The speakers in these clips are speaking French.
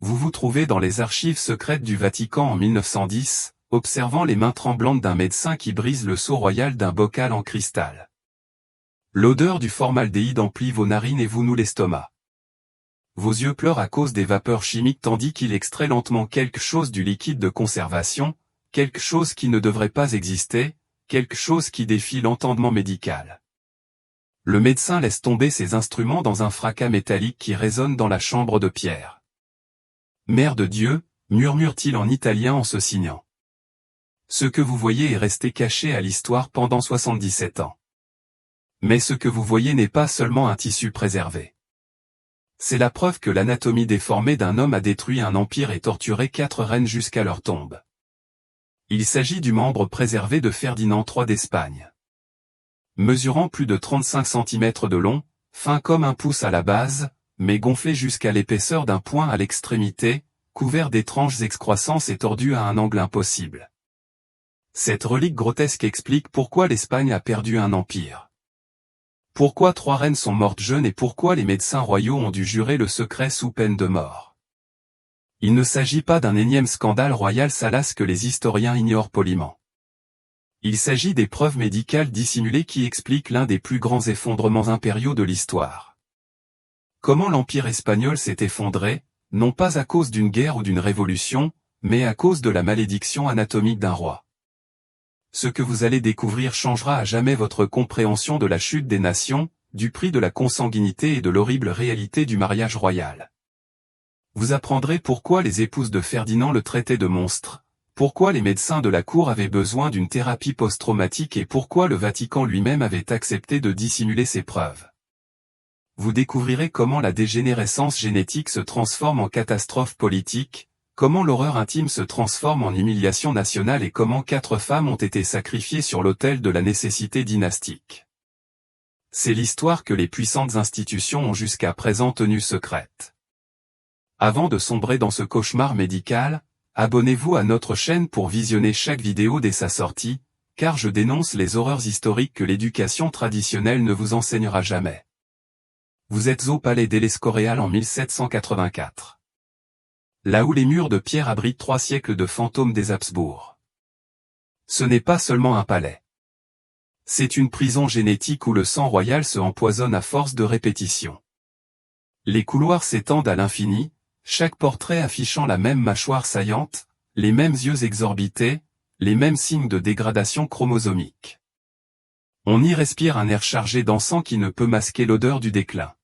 Vous vous trouvez dans les archives secrètes du Vatican en 1910, observant les mains tremblantes d'un médecin qui brise le sceau royal d'un bocal en cristal. L'odeur du formaldéhyde emplit vos narines et vous noue l'estomac. Vos yeux pleurent à cause des vapeurs chimiques tandis qu'il extrait lentement quelque chose du liquide de conservation, quelque chose qui ne devrait pas exister, quelque chose qui défie l'entendement médical. Le médecin laisse tomber ses instruments dans un fracas métallique qui résonne dans la chambre de pierre. « Mère de Dieu », murmure-t-il en italien en se signant. Ce que vous voyez est resté caché à l'histoire pendant 77 ans. Mais ce que vous voyez n'est pas seulement un tissu préservé. C'est la preuve que l'anatomie déformée d'un homme a détruit un empire et torturé 4 reines jusqu'à leur tombe. Il s'agit du membre préservé de Ferdinand III d'Espagne. Mesurant plus de 35 cm de long, fin comme un pouce à la base, mais gonflé jusqu'à l'épaisseur d'un poing à l'extrémité, couvert d'étranges excroissances et tordu à un angle impossible. Cette relique grotesque explique pourquoi l'Espagne a perdu un empire. Pourquoi 3 reines sont mortes jeunes et pourquoi les médecins royaux ont dû jurer le secret sous peine de mort. Il ne s'agit pas d'un énième scandale royal salace que les historiens ignorent poliment. Il s'agit des preuves médicales dissimulées qui expliquent l'un des plus grands effondrements impériaux de l'histoire. Comment l'empire espagnol s'est effondré, non pas à cause d'une guerre ou d'une révolution, mais à cause de la malédiction anatomique d'un roi. Ce que vous allez découvrir changera à jamais votre compréhension de la chute des nations, du prix de la consanguinité et de l'horrible réalité du mariage royal. Vous apprendrez pourquoi les épouses de Ferdinand le traitaient de monstre, pourquoi les médecins de la cour avaient besoin d'une thérapie post-traumatique et pourquoi le Vatican lui-même avait accepté de dissimuler ses preuves. Vous découvrirez comment la dégénérescence génétique se transforme en catastrophe politique, comment l'horreur intime se transforme en humiliation nationale et comment 4 femmes ont été sacrifiées sur l'autel de la nécessité dynastique. C'est l'histoire que les puissantes institutions ont jusqu'à présent tenue secrète. Avant de sombrer dans ce cauchemar médical, abonnez-vous à notre chaîne pour visionner chaque vidéo dès sa sortie, car je dénonce les horreurs historiques que l'éducation traditionnelle ne vous enseignera jamais. Vous êtes au palais d'El-Escorial en 1784. Là où les murs de pierre abritent 3 siècles de fantômes des Habsbourg. Ce n'est pas seulement un palais. C'est une prison génétique où le sang royal se empoisonne à force de répétition. Les couloirs s'étendent à l'infini, chaque portrait affichant la même mâchoire saillante, les mêmes yeux exorbités, les mêmes signes de dégradation chromosomique. On y respire un air chargé d'encens qui ne peut masquer l'odeur du déclin.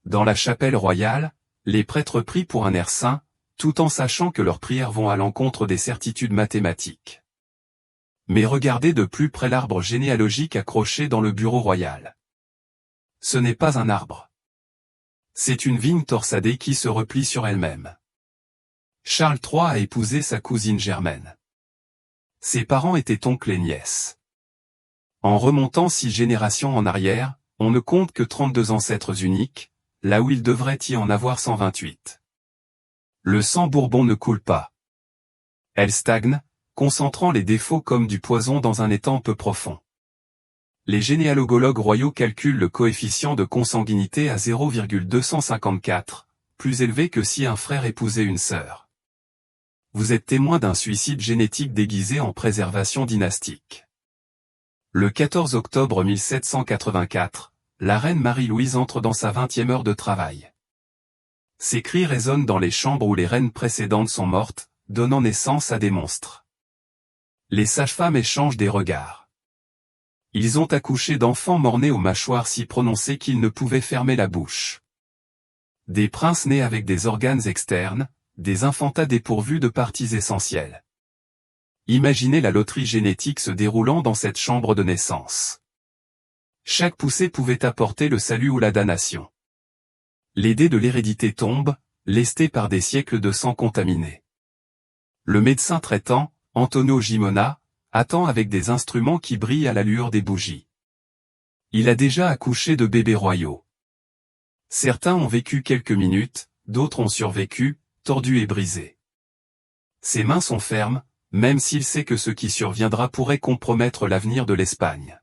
Dans la chapelle royale, les prêtres prient pour un air saint, tout en sachant que leurs prières vont à l'encontre des certitudes mathématiques. Mais regardez de plus près l'arbre généalogique accroché dans le bureau royal. Ce n'est pas un arbre. C'est une vigne torsadée qui se replie sur elle-même. Charles III a épousé sa cousine Germaine. Ses parents étaient oncles et nièces. En remontant 6 générations en arrière, on ne compte que 32 ancêtres uniques, là où il devrait y en avoir 128. Le sang Bourbon ne coule pas. Elle stagne, concentrant les défauts comme du poison dans un étang peu profond. Les généalogologues royaux calculent le coefficient de consanguinité à 0,254, plus élevé que si un frère épousait une sœur. Vous êtes témoin d'un suicide génétique déguisé en préservation dynastique. Le 14 octobre 1784, la reine Marie-Louise entre dans sa 20e heure de travail. Ses cris résonnent dans les chambres où les reines précédentes sont mortes, donnant naissance à des monstres. Les sages-femmes échangent des regards. Ils ont accouché d'enfants mort-nés aux mâchoires si prononcées qu'ils ne pouvaient fermer la bouche. Des princes nés avec des organes externes, des infantats dépourvus de parties essentielles. Imaginez la loterie génétique se déroulant dans cette chambre de naissance. Chaque poussée pouvait apporter le salut ou la damnation. Les dés de l'hérédité tombent, lestés par des siècles de sang contaminé. Le médecin traitant, Antonio Gimona, attend avec des instruments qui brillent à la lueur des bougies. Il a déjà accouché de bébés royaux. Certains ont vécu quelques minutes, d'autres ont survécu, tordus et brisés. Ses mains sont fermes, même s'il sait que ce qui surviendra pourrait compromettre l'avenir de l'Espagne.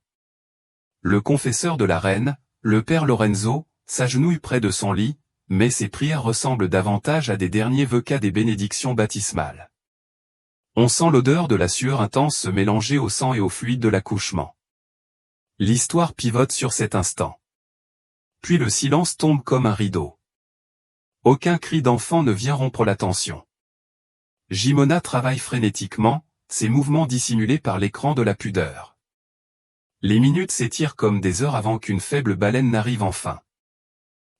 Le confesseur de la reine, le père Lorenzo, s'agenouille près de son lit, mais ses prières ressemblent davantage à des derniers vœux qu'à des bénédictions baptismales. On sent l'odeur de la sueur intense se mélanger au sang et au fluide de l'accouchement. L'histoire pivote sur cet instant. Puis le silence tombe comme un rideau. Aucun cri d'enfant ne vient rompre la tension. Gimona travaille frénétiquement, ses mouvements dissimulés par l'écran de la pudeur. Les minutes s'étirent comme des heures avant qu'une faible baleine n'arrive enfin.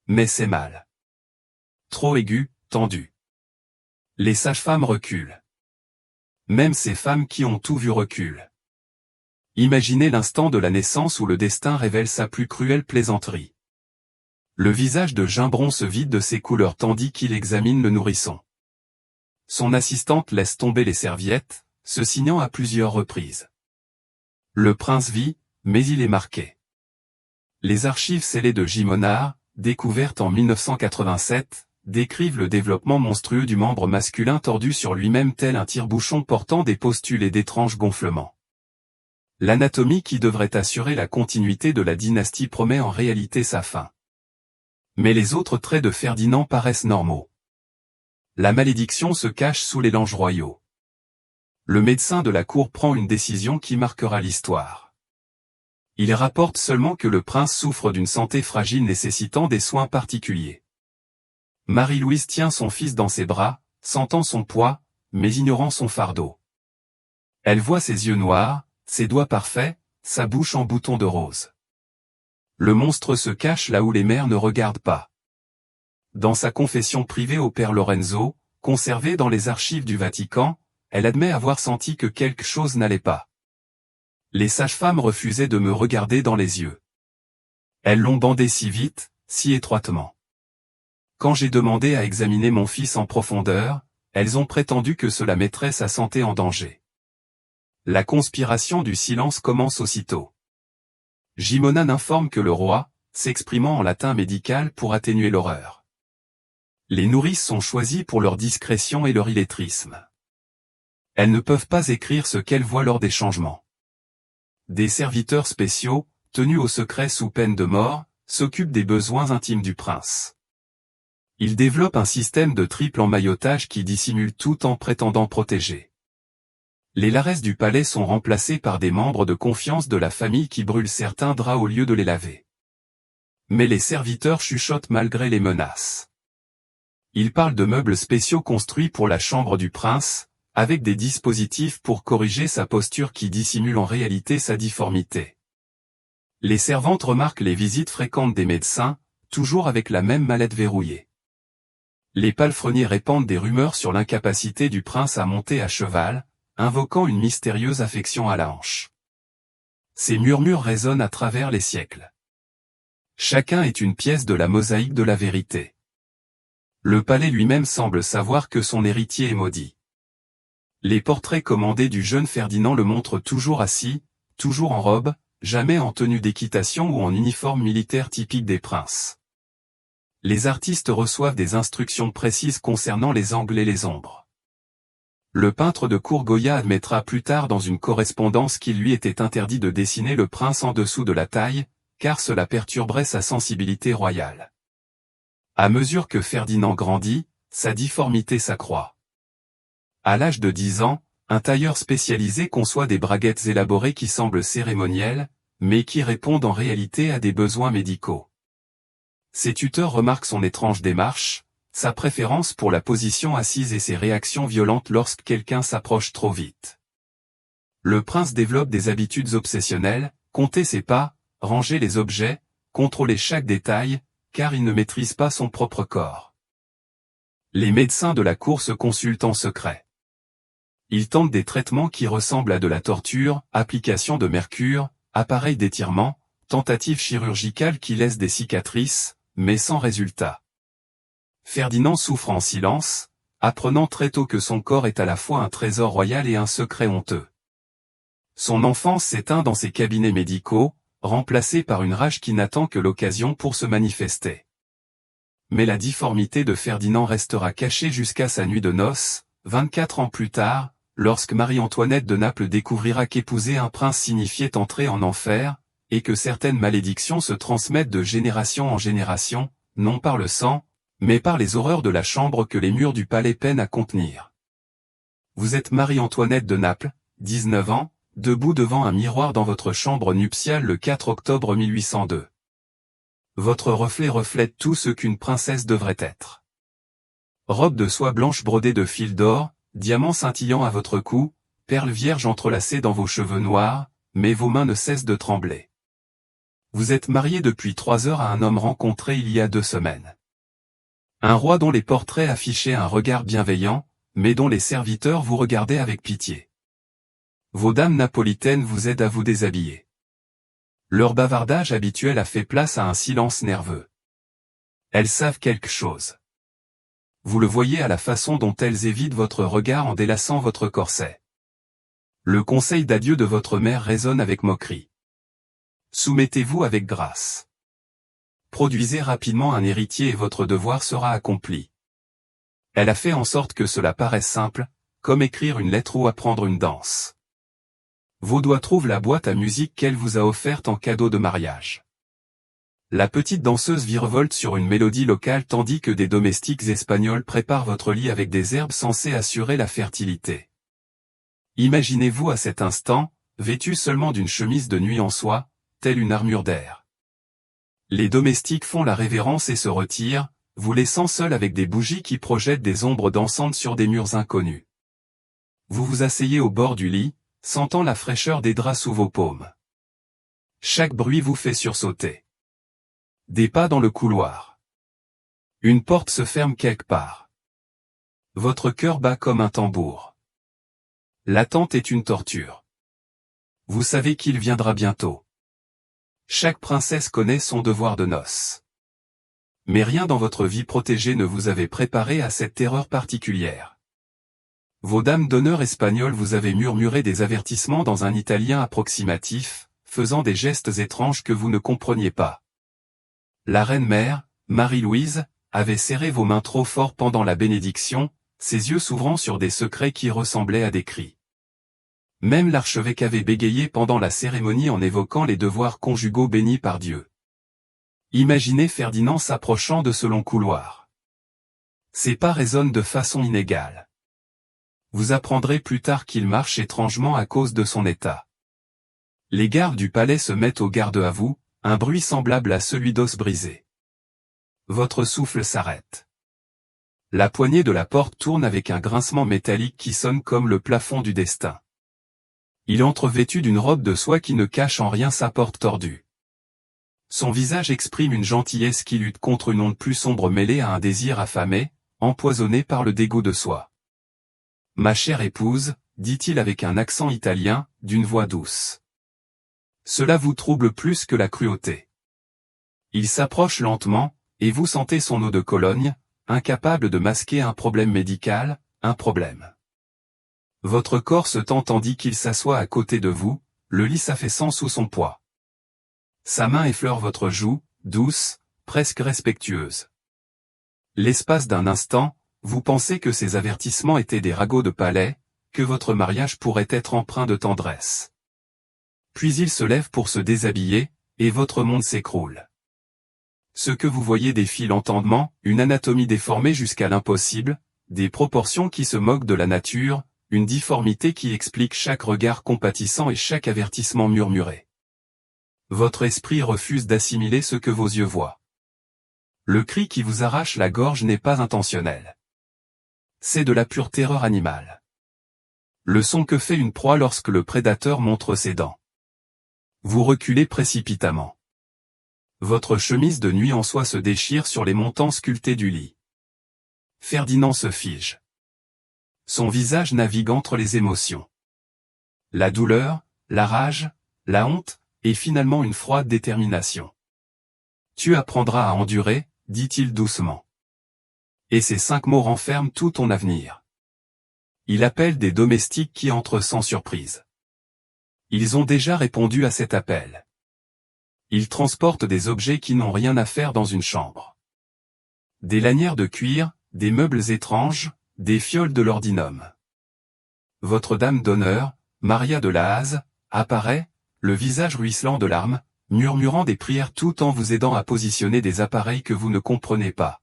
Mais c'est mal. Trop aigu, tendu. Les sages-femmes reculent. Même ces femmes qui ont tout vu reculent. Imaginez l'instant de la naissance où le destin révèle sa plus cruelle plaisanterie. Le visage de Gimbron se vide de ses couleurs tandis qu'il examine le nourrisson. Son assistante laisse tomber les serviettes, se signant à plusieurs reprises. Le prince vit, mais il est marqué. Les archives scellées de Gimona, découvertes en 1987, décrivent le développement monstrueux du membre masculin tordu sur lui-même tel un tire-bouchon portant des postules et d'étranges gonflements. L'anatomie qui devrait assurer la continuité de la dynastie promet en réalité sa fin. Mais les autres traits de Ferdinand paraissent normaux. La malédiction se cache sous les langes royaux. Le médecin de la cour prend une décision qui marquera l'histoire. Il rapporte seulement que le prince souffre d'une santé fragile nécessitant des soins particuliers. Marie-Louise tient son fils dans ses bras, sentant son poids, mais ignorant son fardeau. Elle voit ses yeux noirs, ses doigts parfaits, sa bouche en bouton de rose. Le monstre se cache là où les mères ne regardent pas. Dans sa confession privée au père Lorenzo, conservée dans les archives du Vatican, elle admet avoir senti que quelque chose n'allait pas. Les sages-femmes refusaient de me regarder dans les yeux. Elles l'ont bandé si vite, si étroitement. Quand j'ai demandé à examiner mon fils en profondeur, elles ont prétendu que cela mettrait sa santé en danger. La conspiration du silence commence aussitôt. Gimona n'informe que le roi, s'exprimant en latin médical pour atténuer l'horreur. Les nourrices sont choisies pour leur discrétion et leur illettrisme. Elles ne peuvent pas écrire ce qu'elles voient lors des changements. Des serviteurs spéciaux, tenus au secret sous peine de mort, s'occupent des besoins intimes du prince. Ils développent un système de triple emmaillotage qui dissimule tout en prétendant protéger. Les laresses du palais sont remplacées par des membres de confiance de la famille qui brûlent certains draps au lieu de les laver. Mais les serviteurs chuchotent malgré les menaces. Ils parlent de meubles spéciaux construits pour la chambre du prince, avec des dispositifs pour corriger sa posture qui dissimule en réalité sa difformité. Les servantes remarquent les visites fréquentes des médecins, toujours avec la même mallette verrouillée. Les palefreniers répandent des rumeurs sur l'incapacité du prince à monter à cheval, invoquant une mystérieuse affection à la hanche. Ces murmures résonnent à travers les siècles. Chacun est une pièce de la mosaïque de la vérité. Le palais lui-même semble savoir que son héritier est maudit. Les portraits commandés du jeune Ferdinand le montrent toujours assis, toujours en robe, jamais en tenue d'équitation ou en uniforme militaire typique des princes. Les artistes reçoivent des instructions précises concernant les angles et les ombres. Le peintre de cour Goya admettra plus tard dans une correspondance qu'il lui était interdit de dessiner le prince en dessous de la taille, car cela perturberait sa sensibilité royale. À mesure que Ferdinand grandit, sa difformité s'accroît. À l'âge de 10 ans, un tailleur spécialisé conçoit des braguettes élaborées qui semblent cérémonielles, mais qui répondent en réalité à des besoins médicaux. Ses tuteurs remarquent son étrange démarche, sa préférence pour la position assise et ses réactions violentes lorsque quelqu'un s'approche trop vite. Le prince développe des habitudes obsessionnelles, compter ses pas, ranger les objets, contrôler chaque détail, car il ne maîtrise pas son propre corps. Les médecins de la cour se consultent en secret. Ils tentent des traitements qui ressemblent à de la torture, application de mercure, appareil d'étirement, tentatives chirurgicales qui laissent des cicatrices, mais sans résultat. Ferdinand souffre en silence, apprenant très tôt que son corps est à la fois un trésor royal et un secret honteux. Son enfance s'éteint dans ses cabinets médicaux, remplacé par une rage qui n'attend que l'occasion pour se manifester. Mais la difformité de Ferdinand restera cachée jusqu'à sa nuit de noces, 24 ans plus tard, lorsque Marie-Antoinette de Naples découvrira qu'épouser un prince signifiait entrer en enfer, et que certaines malédictions se transmettent de génération en génération, non par le sang, mais par les horreurs de la chambre que les murs du palais peinent à contenir. Vous êtes Marie-Antoinette de Naples, 19 ans, debout devant un miroir dans votre chambre nuptiale le 4 octobre 1802. Votre reflet reflète tout ce qu'une princesse devrait être. Robe de soie blanche brodée de fils d'or, diamants scintillant à votre cou, perles vierges entrelacées dans vos cheveux noirs, mais vos mains ne cessent de trembler. Vous êtes marié depuis 3 heures à un homme rencontré il y a 2 semaines. Un roi dont les portraits affichaient un regard bienveillant, mais dont les serviteurs vous regardaient avec pitié. Vos dames napolitaines vous aident à vous déshabiller. Leur bavardage habituel a fait place à un silence nerveux. Elles savent quelque chose. Vous le voyez à la façon dont elles évitent votre regard en délaçant votre corset. Le conseil d'adieu de votre mère résonne avec moquerie. Soumettez-vous avec grâce. Produisez rapidement un héritier et votre devoir sera accompli. Elle a fait en sorte que cela paraisse simple, comme écrire une lettre ou apprendre une danse. Vos doigts trouvent la boîte à musique qu'elle vous a offerte en cadeau de mariage. La petite danseuse virevolte sur une mélodie locale tandis que des domestiques espagnols préparent votre lit avec des herbes censées assurer la fertilité. Imaginez-vous à cet instant, vêtu seulement d'une chemise de nuit en soie, telle une armure d'air. Les domestiques font la révérence et se retirent, vous laissant seul avec des bougies qui projettent des ombres dansantes sur des murs inconnus. Vous vous asseyez au bord du lit, sentant la fraîcheur des draps sous vos paumes. Chaque bruit vous fait sursauter. Des pas dans le couloir. Une porte se ferme quelque part. Votre cœur bat comme un tambour. L'attente est une torture. Vous savez qu'il viendra bientôt. Chaque princesse connaît son devoir de noces. Mais rien dans votre vie protégée ne vous avait préparé à cette terreur particulière. Vos dames d'honneur espagnoles vous avaient murmuré des avertissements dans un italien approximatif, faisant des gestes étranges que vous ne compreniez pas. La reine-mère, Marie-Louise, avait serré vos mains trop fort pendant la bénédiction, ses yeux s'ouvrant sur des secrets qui ressemblaient à des cris. Même l'archevêque avait bégayé pendant la cérémonie en évoquant les devoirs conjugaux bénis par Dieu. Imaginez Ferdinand s'approchant de ce long couloir. Ses pas résonnent de façon inégale. Vous apprendrez plus tard qu'il marche étrangement à cause de son état. Les gardes du palais se mettent au garde à vous, un bruit semblable à celui d'os brisé. Votre souffle s'arrête. La poignée de la porte tourne avec un grincement métallique qui sonne comme le plafond du destin. Il entre vêtu d'une robe de soie qui ne cache en rien sa porte tordue. Son visage exprime une gentillesse qui lutte contre une onde plus sombre mêlée à un désir affamé, empoisonné par le dégoût de soi. « Ma chère épouse », dit-il avec un accent italien, d'une voix douce. Cela vous trouble plus que la cruauté. Il s'approche lentement, et vous sentez son eau de Cologne, incapable de masquer un problème médical, un problème. Votre corps se tend tandis qu'il s'assoit à côté de vous, le lit s'affaissant sous son poids. Sa main effleure votre joue, douce, presque respectueuse. L'espace d'un instant, vous pensez que ces avertissements étaient des ragots de palais, que votre mariage pourrait être empreint de tendresse. Puis il se lève pour se déshabiller, et votre monde s'écroule. Ce que vous voyez défie l'entendement, une anatomie déformée jusqu'à l'impossible, des proportions qui se moquent de la nature, une difformité qui explique chaque regard compatissant et chaque avertissement murmuré. Votre esprit refuse d'assimiler ce que vos yeux voient. Le cri qui vous arrache la gorge n'est pas intentionnel. C'est de la pure terreur animale. Le son que fait une proie lorsque le prédateur montre ses dents. Vous reculez précipitamment. Votre chemise de nuit en soie se déchire sur les montants sculptés du lit. Ferdinand se fige. Son visage navigue entre les émotions. La douleur, la rage, la honte, et finalement une froide détermination. Tu apprendras à endurer, dit-il doucement. Et ces 5 mots renferment tout ton avenir. Il appelle des domestiques qui entrent sans surprise. Ils ont déjà répondu à cet appel. Ils transportent des objets qui n'ont rien à faire dans une chambre. Des lanières de cuir, des meubles étranges, des fioles de l'ordinum. Votre dame d'honneur, Maria de la Haze, apparaît, le visage ruisselant de larmes, murmurant des prières tout en vous aidant à positionner des appareils que vous ne comprenez pas.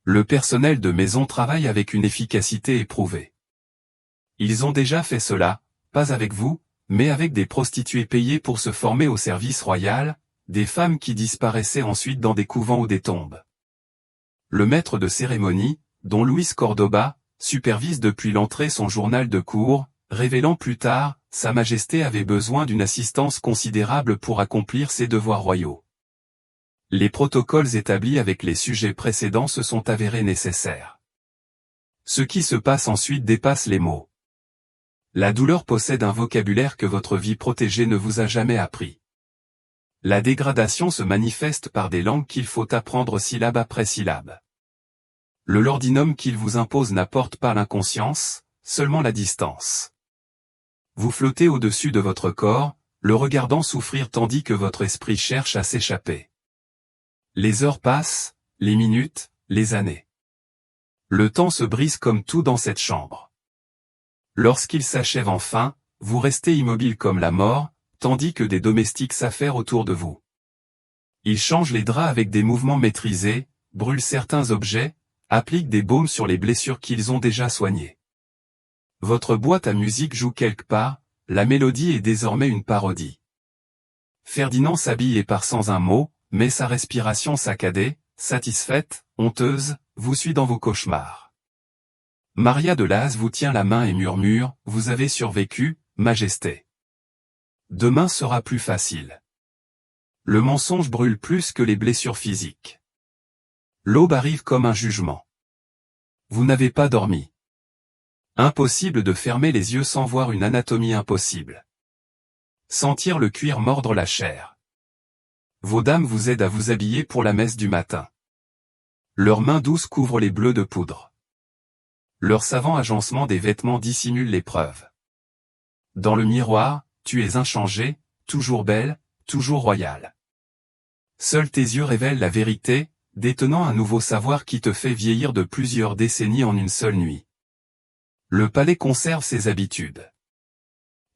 Le personnel de maison travaille avec une efficacité éprouvée. Ils ont déjà fait cela, pas avec vous, mais avec des prostituées payées pour se former au service royal, des femmes qui disparaissaient ensuite dans des couvents ou des tombes. Le maître de cérémonie, dont Luis Cordoba, supervise depuis l'entrée son journal de cour, révélant plus tard, Sa Majesté avait besoin d'une assistance considérable pour accomplir ses devoirs royaux. Les protocoles établis avec les sujets précédents se sont avérés nécessaires. Ce qui se passe ensuite dépasse les mots. La douleur possède un vocabulaire que votre vie protégée ne vous a jamais appris. La dégradation se manifeste par des langues qu'il faut apprendre syllabe après syllabe. Le lordinum qu'il vous impose n'apporte pas l'inconscience, seulement la distance. Vous flottez au-dessus de votre corps, le regardant souffrir tandis que votre esprit cherche à s'échapper. Les heures passent, les minutes, les années. Le temps se brise comme tout dans cette chambre. Lorsqu'il s'achève enfin, vous restez immobile comme la mort, tandis que des domestiques s'affairent autour de vous. Ils changent les draps avec des mouvements maîtrisés, brûlent certains objets, appliquent des baumes sur les blessures qu'ils ont déjà soignées. Votre boîte à musique joue quelque part, la mélodie est désormais une parodie. Ferdinand s'habille et part sans un mot, mais sa respiration saccadée, satisfaite, honteuse, vous suit dans vos cauchemars. Maria de Laz vous tient la main et murmure, « Vous avez survécu, Majesté. Demain sera plus facile. » Le mensonge brûle plus que les blessures physiques. L'aube arrive comme un jugement. Vous n'avez pas dormi. Impossible de fermer les yeux sans voir une anatomie impossible. Sentir le cuir mordre la chair. Vos dames vous aident à vous habiller pour la messe du matin. Leurs mains douces couvrent les bleus de poudre. Leur savant agencement des vêtements dissimule l'épreuve. Dans le miroir, tu es inchangée, toujours belle, toujours royale. Seuls tes yeux révèlent la vérité, détenant un nouveau savoir qui te fait vieillir de plusieurs décennies en une seule nuit. Le palais conserve ses habitudes.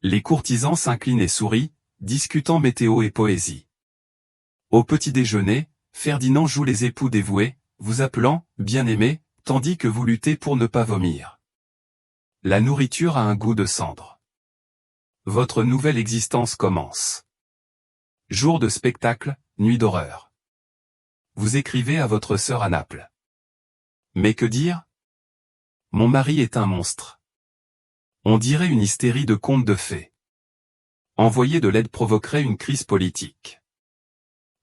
Les courtisans s'inclinent et sourient, discutant météo et poésie. Au petit déjeuner, Ferdinand joue les époux dévoués, vous appelant « bien-aimé », tandis que vous luttez pour ne pas vomir. La nourriture a un goût de cendre. Votre nouvelle existence commence. Jour de spectacle, nuit d'horreur. Vous écrivez à votre sœur à Naples. Mais que dire? Mon mari est un monstre. On dirait une hystérie de conte de fées. Envoyer de l'aide provoquerait une crise politique.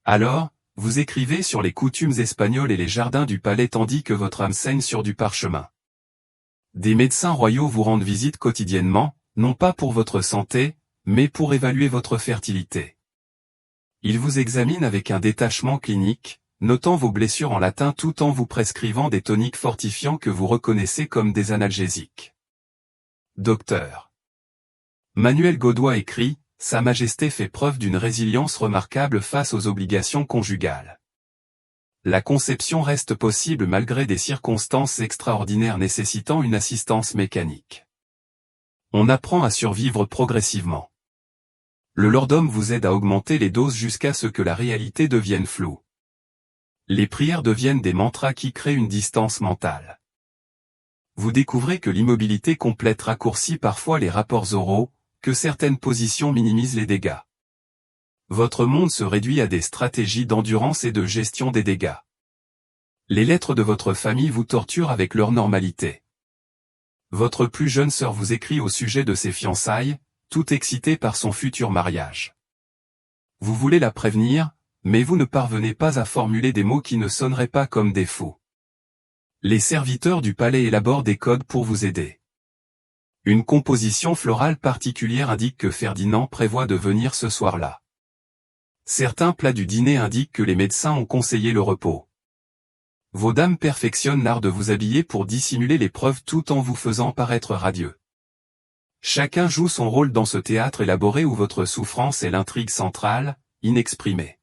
Alors, vous écrivez sur les coutumes espagnoles et les jardins du palais tandis que votre âme saigne sur du parchemin. Des médecins royaux vous rendent visite quotidiennement, non pas pour votre santé, mais pour évaluer votre fertilité. Ils vous examinent avec un détachement clinique, notant vos blessures en latin tout en vous prescrivant des toniques fortifiants que vous reconnaissez comme des analgésiques. Docteur. Manuel Godoy écrit, Sa Majesté fait preuve d'une résilience remarquable face aux obligations conjugales. La conception reste possible malgré des circonstances extraordinaires nécessitant une assistance mécanique. On apprend à survivre progressivement. Le lordhomme vous aide à augmenter les doses jusqu'à ce que la réalité devienne floue. Les prières deviennent des mantras qui créent une distance mentale. Vous découvrez que l'immobilité complète raccourcit parfois les rapports oraux, que certaines positions minimisent les dégâts. Votre monde se réduit à des stratégies d'endurance et de gestion des dégâts. Les lettres de votre famille vous torturent avec leur normalité. Votre plus jeune sœur vous écrit au sujet de ses fiançailles, tout excitée par son futur mariage. Vous voulez la prévenir, mais vous ne parvenez pas à formuler des mots qui ne sonneraient pas comme des faux. Les serviteurs du palais élaborent des codes pour vous aider. Une composition florale particulière indique que Ferdinand prévoit de venir ce soir-là. Certains plats du dîner indiquent que les médecins ont conseillé le repos. Vos dames perfectionnent l'art de vous habiller pour dissimuler l'épreuve tout en vous faisant paraître radieux. Chacun joue son rôle dans ce théâtre élaboré où votre souffrance est l'intrigue centrale, inexprimée.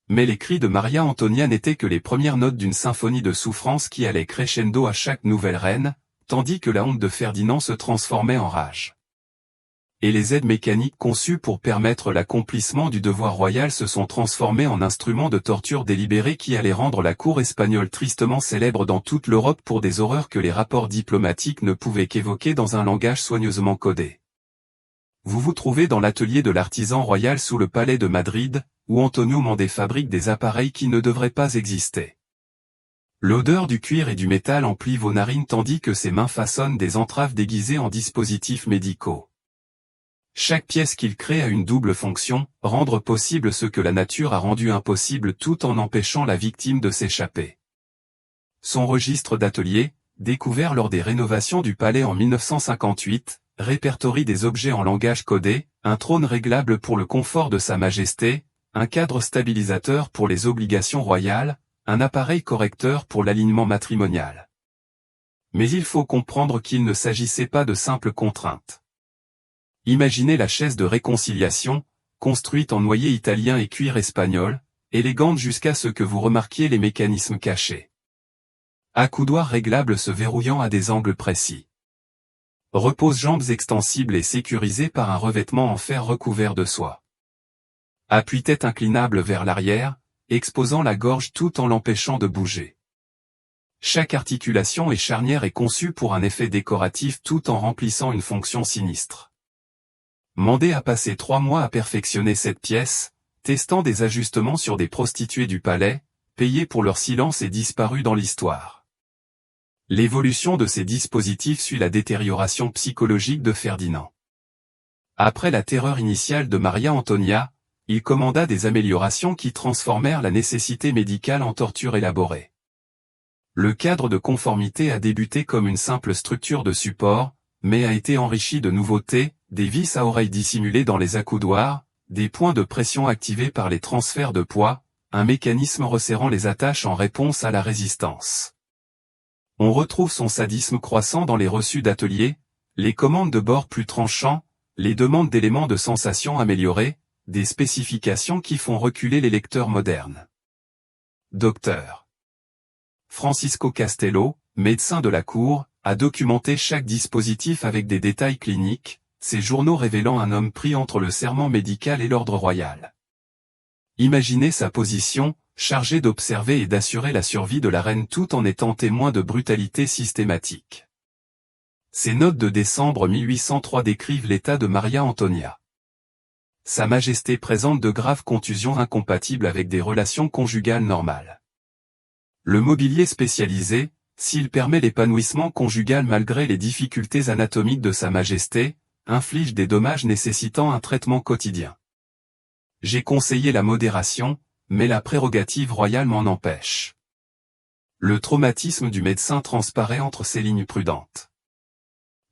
Mais les cris de Maria Antonia n'étaient que les premières notes d'une symphonie de souffrance qui allait crescendo à chaque nouvelle reine, tandis que la honte de Ferdinand se transformait en rage. et les aides mécaniques conçues pour permettre l'accomplissement du devoir royal se sont transformées en instruments de torture délibérés qui allaient rendre la cour espagnole tristement célèbre dans toute l'Europe pour des horreurs que les rapports diplomatiques ne pouvaient qu'évoquer dans un langage soigneusement codé. Vous vous trouvez dans l'atelier de l'artisan royal sous le palais de Madrid, où Antonio Mandé fabrique des appareils qui ne devraient pas exister. L'odeur du cuir et du métal emplit vos narines tandis que ses mains façonnent des entraves déguisées en dispositifs médicaux. Chaque pièce qu'il crée a une double fonction, rendre possible ce que la nature a rendu impossible tout en empêchant la victime de s'échapper. Son registre d'atelier, découvert lors des rénovations du palais en 1958, répertorie des objets en langage codé, un trône réglable pour le confort de Sa Majesté, un cadre stabilisateur pour les obligations royales, un appareil correcteur pour l'alignement matrimonial. Mais il faut comprendre qu'il ne s'agissait pas de simples contraintes. Imaginez la chaise de réconciliation, construite en noyer italien et cuir espagnol, élégante jusqu'à ce que vous remarquiez les mécanismes cachés. Accoudoir réglable se verrouillant à des angles précis. Repose-jambes extensibles et sécurisées par un revêtement en fer recouvert de soie. Appuie-tête inclinable vers l'arrière, exposant la gorge tout en l'empêchant de bouger. Chaque articulation et charnière est conçue pour un effet décoratif tout en remplissant une fonction sinistre. Mandé a passé 3 mois à perfectionner cette pièce, testant des ajustements sur des prostituées du palais, payées pour leur silence et disparues dans l'histoire. L'évolution de ces dispositifs suit la détérioration psychologique de Ferdinand. Après la terreur initiale de Maria Antonia, il commanda des améliorations qui transformèrent la nécessité médicale en torture élaborée. Le cadre de conformité a débuté comme une simple structure de support, mais a été enrichi de nouveautés, des vis à oreilles dissimulées dans les accoudoirs, des points de pression activés par les transferts de poids, un mécanisme resserrant les attaches en réponse à la résistance. On retrouve son sadisme croissant dans les reçus d'atelier, les commandes de bord plus tranchants, les demandes d'éléments de sensation améliorés, des spécifications qui font reculer les lecteurs modernes. Dr. Francisco Castello, médecin de la cour, a documenté chaque dispositif avec des détails cliniques, ses journaux révélant un homme pris entre le serment médical et l'ordre royal. Imaginez sa position, chargé d'observer et d'assurer la survie de la reine tout en étant témoin de brutalité systématique. Ces notes de décembre 1803 décrivent l'état de Maria Antonia. Sa Majesté présente de graves contusions incompatibles avec des relations conjugales normales. Le mobilier spécialisé, s'il permet l'épanouissement conjugal malgré les difficultés anatomiques de Sa Majesté, inflige des dommages nécessitant un traitement quotidien. J'ai conseillé la modération, mais la prérogative royale m'en empêche. Le traumatisme du médecin transparaît entre ces lignes prudentes.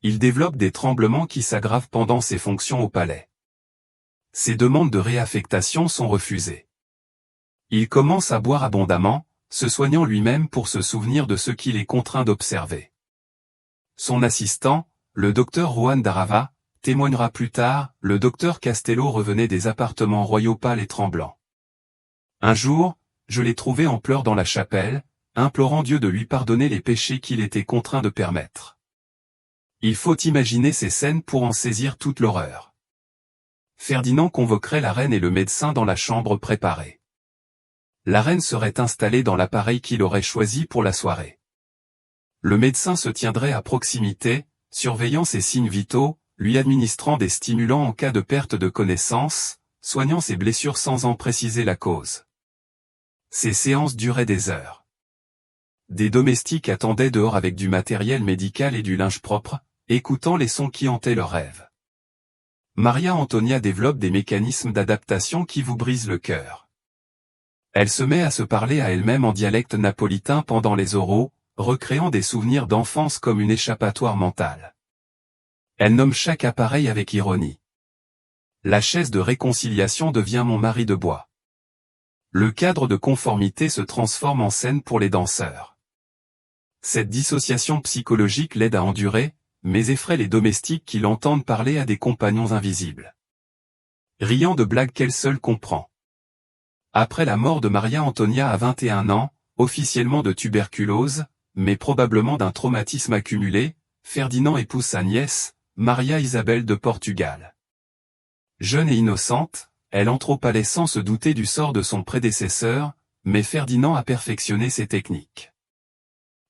Il développe des tremblements qui s'aggravent pendant ses fonctions au palais. Ses demandes de réaffectation sont refusées. Il commence à boire abondamment, se soignant lui-même pour se souvenir de ce qu'il est contraint d'observer. Son assistant, le docteur Juan d'Arava, témoignera plus tard, le docteur Castello revenait des appartements royaux pâle et tremblant. Un jour, je l'ai trouvé en pleurs dans la chapelle, implorant Dieu de lui pardonner les péchés qu'il était contraint de permettre. Il faut imaginer ces scènes pour en saisir toute l'horreur. Ferdinand convoquerait la reine et le médecin dans la chambre préparée. La reine serait installée dans l'appareil qu'il aurait choisi pour la soirée. Le médecin se tiendrait à proximité, surveillant ses signes vitaux, lui administrant des stimulants en cas de perte de connaissance, soignant ses blessures sans en préciser la cause. Ces séances duraient des heures. Des domestiques attendaient dehors avec du matériel médical et du linge propre, écoutant les sons qui hantaient leurs rêves. Maria Antonia développe des mécanismes d'adaptation qui vous brisent le cœur. Elle se met à se parler à elle-même en dialecte napolitain pendant les oraux, recréant des souvenirs d'enfance comme une échappatoire mentale. Elle nomme chaque appareil avec ironie. La chaise de réconciliation devient mon mari de bois. Le cadre de conformité se transforme en scène pour les danseurs. Cette dissociation psychologique l'aide à endurer, mais effraie les domestiques qui l'entendent parler à des compagnons invisibles. Riant de blagues qu'elle seule comprend. Après la mort de Maria Antonia à 21 ans, officiellement de tuberculose, mais probablement d'un traumatisme accumulé, Ferdinand épouse sa nièce, Maria Isabelle de Portugal. Jeune et innocente, elle entre au palais sans se douter du sort de son prédécesseur, mais Ferdinand a perfectionné ses techniques.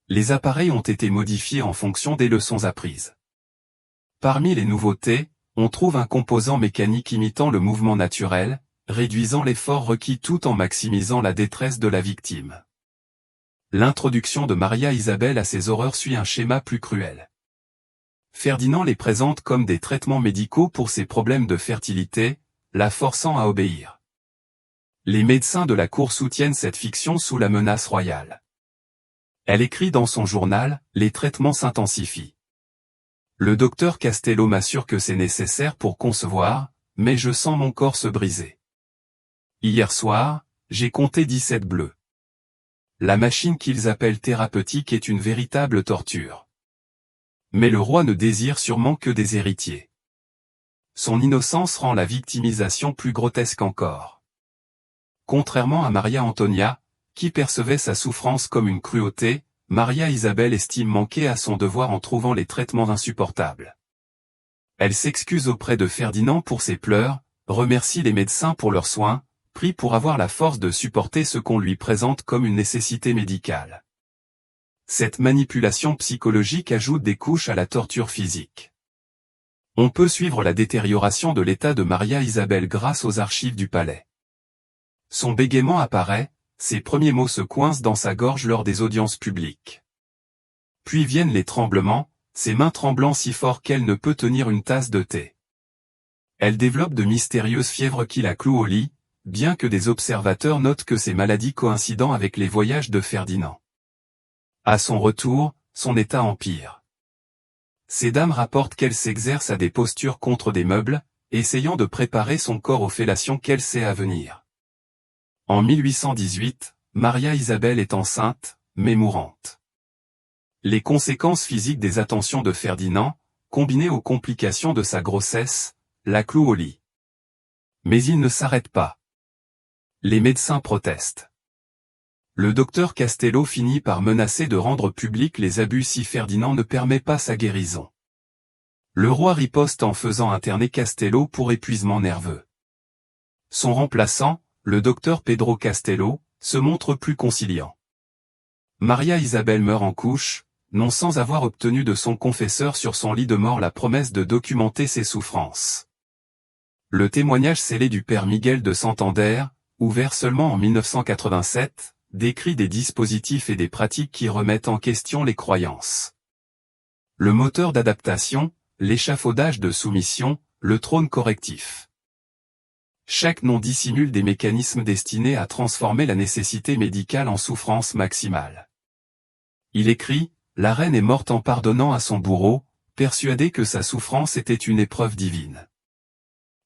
Les appareils ont été modifiés en fonction des leçons apprises. Parmi les nouveautés, on trouve un composant mécanique imitant le mouvement naturel, réduisant l'effort requis tout en maximisant la détresse de la victime. L'introduction de Maria Isabelle à ces horreurs suit un schéma plus cruel. Ferdinand les présente comme des traitements médicaux pour ses problèmes de fertilité, la forçant à obéir. Les médecins de la cour soutiennent cette fiction sous la menace royale. Elle écrit dans son journal, « Les traitements s'intensifient. Le docteur Castello m'assure que c'est nécessaire pour concevoir, mais je sens mon corps se briser. Hier soir, j'ai compté 17 bleus. La machine qu'ils appellent thérapeutique est une véritable torture. Mais le roi ne désire sûrement que des héritiers. Son innocence rend la victimisation plus grotesque encore. » Contrairement à Maria Antonia, qui percevait sa souffrance comme une cruauté, Maria Isabelle estime manquer à son devoir en trouvant les traitements insupportables. Elle s'excuse auprès de Ferdinand pour ses pleurs, remercie les médecins pour leurs soins, prie pour avoir la force de supporter ce qu'on lui présente comme une nécessité médicale. Cette manipulation psychologique ajoute des couches à la torture physique. On peut suivre la détérioration de l'état de Maria Isabelle grâce aux archives du palais. Son bégaiement apparaît, ses premiers mots se coincent dans sa gorge lors des audiences publiques. Puis viennent les tremblements, ses mains tremblant si fort qu'elle ne peut tenir une tasse de thé. Elle développe de mystérieuses fièvres qui la clouent au lit, bien que des observateurs notent que ces maladies coïncident avec les voyages de Ferdinand. À son retour, son état empire. Ces dames rapportent qu'elle s'exerce à des postures contre des meubles, essayant de préparer son corps aux fellations qu'elle sait à venir. En 1818, Maria Isabelle est enceinte, mais mourante. Les conséquences physiques des attentions de Ferdinand, combinées aux complications de sa grossesse, la clouent au lit. Mais il ne s'arrête pas. Les médecins protestent. Le docteur Castello finit par menacer de rendre publics les abus si Ferdinand ne permet pas sa guérison. Le roi riposte en faisant interner Castello pour épuisement nerveux. Son remplaçant, le docteur Pedro Castello, se montre plus conciliant. Maria Isabelle meurt en couche, non sans avoir obtenu de son confesseur sur son lit de mort la promesse de documenter ses souffrances. Le témoignage scellé du père Miguel de Santander, ouvert seulement en 1987, décrit des dispositifs et des pratiques qui remettent en question les croyances. Le moteur d'adaptation, l'échafaudage de soumission, le trône correctif. Chaque nom dissimule des mécanismes destinés à transformer la nécessité médicale en souffrance maximale. Il écrit, « La reine est morte en pardonnant à son bourreau, persuadée que sa souffrance était une épreuve divine.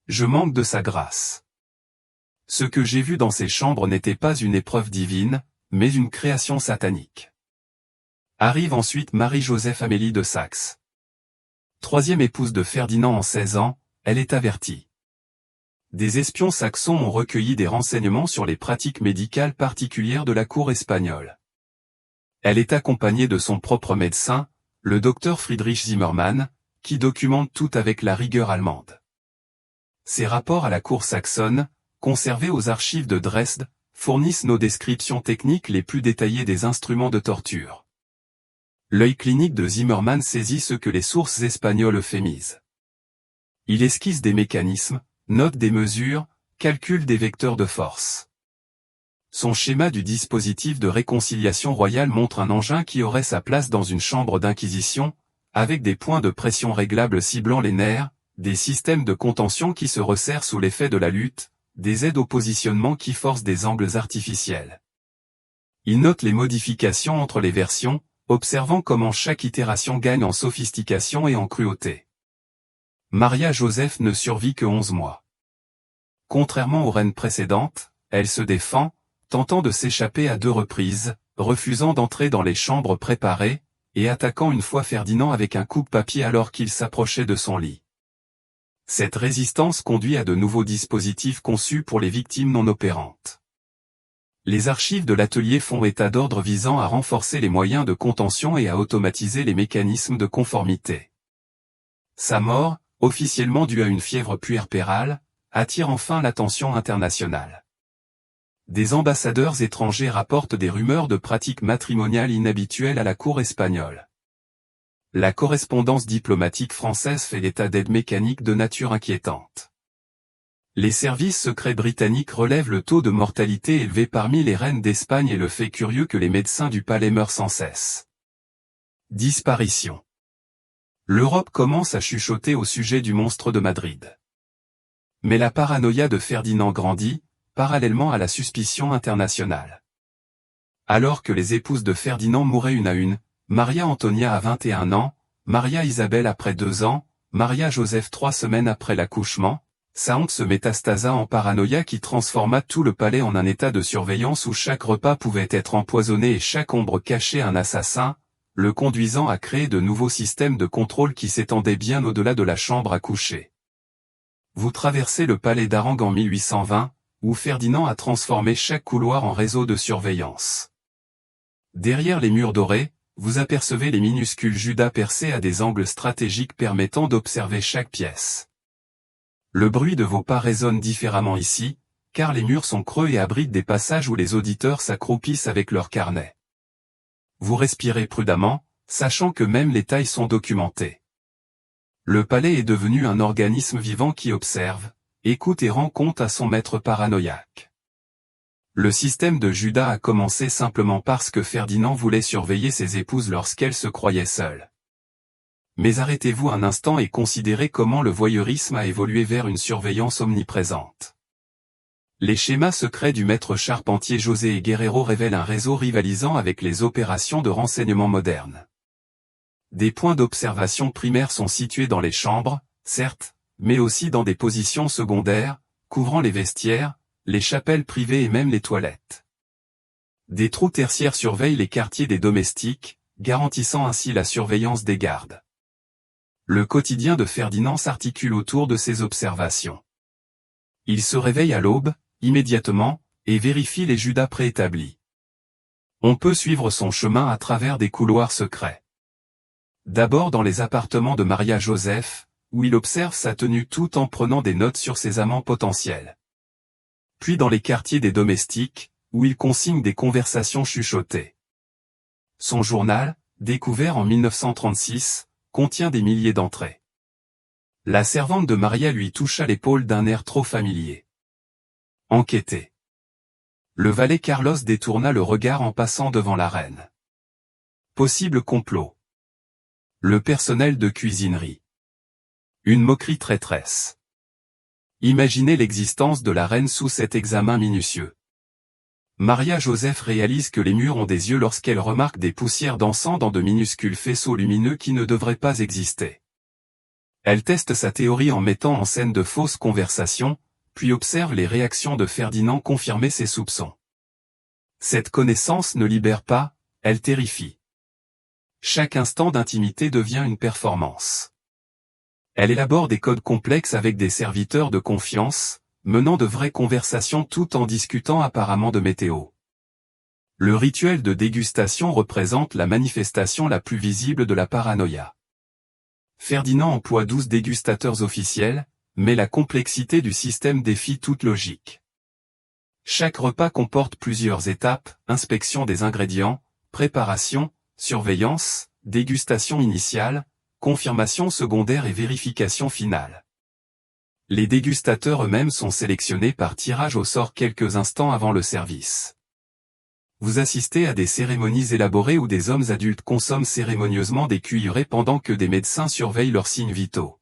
Je manque de sa grâce. Ce que j'ai vu dans ces chambres n'était pas une épreuve divine, mais une création satanique. » Arrive ensuite Marie-Joseph Amélie de Saxe. Troisième épouse de Ferdinand en 16 ans, elle est avertie. Des espions saxons ont recueilli des renseignements sur les pratiques médicales particulières de la cour espagnole. Elle est accompagnée de son propre médecin, le docteur Friedrich Zimmermann, qui documente tout avec la rigueur allemande. Ces rapports à la cour saxonne, conservés aux archives de Dresde, fournissent nos descriptions techniques les plus détaillées des instruments de torture. L'œil clinique de Zimmermann saisit ce que les sources espagnoles euphémisent. Il esquisse des mécanismes, note des mesures, calcule des vecteurs de force. Son schéma du dispositif de réconciliation royale montre un engin qui aurait sa place dans une chambre d'inquisition, avec des points de pression réglables ciblant les nerfs, des systèmes de contention qui se resserrent sous l'effet de la lutte, des aides au positionnement qui forcent des angles artificiels. Il note les modifications entre les versions, observant comment chaque itération gagne en sophistication et en cruauté. Maria Joseph ne survit que 11 mois. Contrairement aux reines précédentes, elle se défend, tentant de s'échapper à 2 reprises, refusant d'entrer dans les chambres préparées, et attaquant une fois Ferdinand avec un coupe-papier alors qu'il s'approchait de son lit. Cette résistance conduit à de nouveaux dispositifs conçus pour les victimes non opérantes. Les archives de l'atelier font état d'ordres visant à renforcer les moyens de contention et à automatiser les mécanismes de conformité. Sa mort, officiellement due à une fièvre puerpérale, attire enfin l'attention internationale. Des ambassadeurs étrangers rapportent des rumeurs de pratiques matrimoniales inhabituelles à la cour espagnole. La correspondance diplomatique française fait état d'aides mécaniques de nature inquiétante. Les services secrets britanniques relèvent le taux de mortalité élevé parmi les reines d'Espagne et le fait curieux que les médecins du palais meurent sans cesse. Disparition. L'Europe commence à chuchoter au sujet du monstre de Madrid. Mais la paranoïa de Ferdinand grandit, parallèlement à la suspicion internationale. Alors que les épouses de Ferdinand mouraient une à une, Maria Antonia à 21 ans, Maria Isabelle après 2 ans, Maria Joseph 3 semaines après l'accouchement, sa honte se métastasa en paranoïa qui transforma tout le palais en un état de surveillance où chaque repas pouvait être empoisonné et chaque ombre cachait un assassin, le conduisant à créer de nouveaux systèmes de contrôle qui s'étendaient bien au-delà de la chambre à coucher. Vous traversez le palais d'Arengue en 1820, où Ferdinand a transformé chaque couloir en réseau de surveillance. Derrière les murs dorés, vous apercevez les minuscules judas percés à des angles stratégiques permettant d'observer chaque pièce. Le bruit de vos pas résonne différemment ici, car les murs sont creux et abritent des passages où les auditeurs s'accroupissent avec leurs carnets. Vous respirez prudemment, sachant que même les tailles sont documentées. Le palais est devenu un organisme vivant qui observe, écoute et rend compte à son maître paranoïaque. Le système de Judas a commencé simplement parce que Ferdinand voulait surveiller ses épouses lorsqu'elles se croyaient seules. Mais arrêtez-vous un instant et considérez comment le voyeurisme a évolué vers une surveillance omniprésente. Les schémas secrets du maître charpentier José Guerrero révèlent un réseau rivalisant avec les opérations de renseignement modernes. Des points d'observation primaires sont situés dans les chambres, certes, mais aussi dans des positions secondaires, couvrant les vestiaires, les chapelles privées et même les toilettes. Des trous tertiaires surveillent les quartiers des domestiques, garantissant ainsi la surveillance des gardes. Le quotidien de Ferdinand s'articule autour de ces observations. Il se réveille à l'aube, immédiatement, et vérifie les judas préétablis. On peut suivre son chemin à travers des couloirs secrets. D'abord dans les appartements de Maria Joseph, où il observe sa tenue tout en prenant des notes sur ses amants potentiels. Puis dans les quartiers des domestiques, où il consigne des conversations chuchotées. Son journal, découvert en 1936, contient des milliers d'entrées. La servante de Maria lui toucha l'épaule d'un air trop familier. Enquêté. Le valet Carlos détourna le regard en passant devant la reine. Possible complot. Le personnel de cuisinerie. Une moquerie traîtresse. Imaginez l'existence de la reine sous cet examen minutieux. Maria Joseph réalise que les murs ont des yeux lorsqu'elle remarque des poussières dansant dans de minuscules faisceaux lumineux qui ne devraient pas exister. Elle teste sa théorie en mettant en scène de fausses conversations, puis observe les réactions de Ferdinand confirmer ses soupçons. Cette connaissance ne libère pas, elle terrifie. Chaque instant d'intimité devient une performance. Elle élabore des codes complexes avec des serviteurs de confiance, menant de vraies conversations tout en discutant apparemment de météo. Le rituel de dégustation représente la manifestation la plus visible de la paranoïa. Ferdinand emploie 12 dégustateurs officiels, mais la complexité du système défie toute logique. Chaque repas comporte plusieurs étapes, inspection des ingrédients, préparation, surveillance, dégustation initiale, confirmation secondaire et vérification finale. Les dégustateurs eux-mêmes sont sélectionnés par tirage au sort quelques instants avant le service. Vous assistez à des cérémonies élaborées où des hommes adultes consomment cérémonieusement des cuillerées pendant que des médecins surveillent leurs signes vitaux.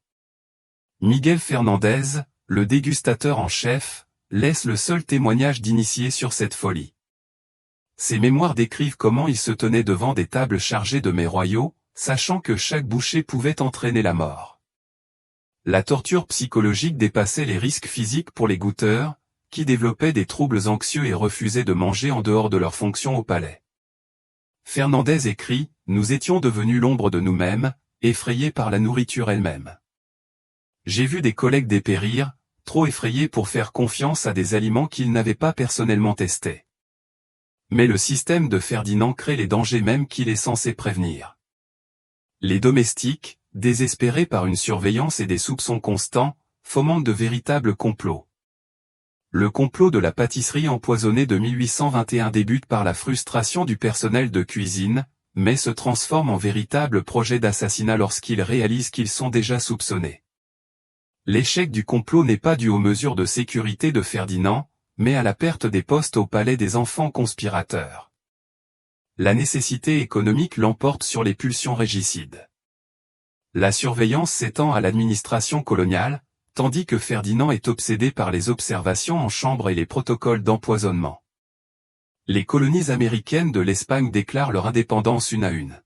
Miguel Fernandez, le dégustateur en chef, laisse le seul témoignage d'initié sur cette folie. Ses mémoires décrivent comment il se tenait devant des tables chargées de mets royaux, sachant que chaque bouchée pouvait entraîner la mort. La torture psychologique dépassait les risques physiques pour les goûteurs, qui développaient des troubles anxieux et refusaient de manger en dehors de leurs fonctions au palais. Fernandez écrit, « Nous étions devenus l'ombre de nous-mêmes, effrayés par la nourriture elle-même. J'ai vu des collègues dépérir, trop effrayés pour faire confiance à des aliments qu'ils n'avaient pas personnellement testés. » Mais le système de Ferdinand crée les dangers même qu'il est censé prévenir. Les domestiques, désespérés par une surveillance et des soupçons constants, fomente de véritables complots. Le complot de la pâtisserie empoisonnée de 1821 débute par la frustration du personnel de cuisine, mais se transforme en véritable projet d'assassinat lorsqu'ils réalisent qu'ils sont déjà soupçonnés. L'échec du complot n'est pas dû aux mesures de sécurité de Ferdinand, mais à la perte des postes au palais des enfants conspirateurs. La nécessité économique l'emporte sur les pulsions régicides. La surveillance s'étend à l'administration coloniale, tandis que Ferdinand est obsédé par les observations en chambre et les protocoles d'empoisonnement. Les colonies américaines de l'Espagne déclarent leur indépendance une à une.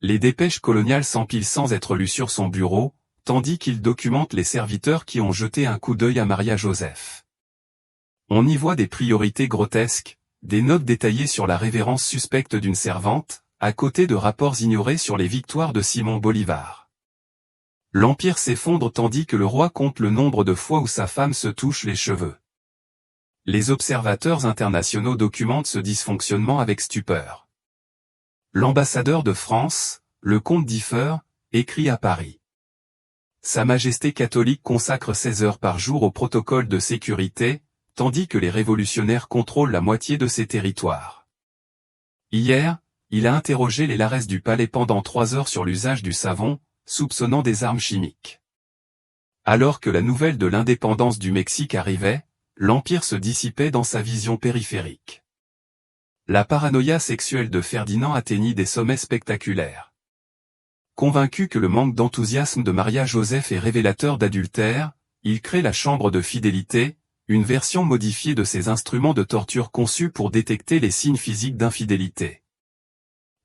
Les dépêches coloniales s'empilent sans être lues sur son bureau, tandis qu'il documente les serviteurs qui ont jeté un coup d'œil à Maria-Joseph. On y voit des priorités grotesques, des notes détaillées sur la révérence suspecte d'une servante, à côté de rapports ignorés sur les victoires de Simon Bolivar. L'Empire s'effondre tandis que le roi compte le nombre de fois où sa femme se touche les cheveux. Les observateurs internationaux documentent ce dysfonctionnement avec stupeur. L'ambassadeur de France, le comte d'Iffer, écrit à Paris. Sa Majesté catholique consacre 16 heures par jour au protocole de sécurité, tandis que les révolutionnaires contrôlent la moitié de ces territoires. Hier, il a interrogé les laresses du palais pendant 3 heures sur l'usage du savon, soupçonnant des armes chimiques. Alors que la nouvelle de l'indépendance du Mexique arrivait, l'Empire se dissipait dans sa vision périphérique. La paranoïa sexuelle de Ferdinand atteignit des sommets spectaculaires. Convaincu que le manque d'enthousiasme de Maria-Joseph est révélateur d'adultère, il crée la chambre de fidélité, une version modifiée de ces instruments de torture conçus pour détecter les signes physiques d'infidélité.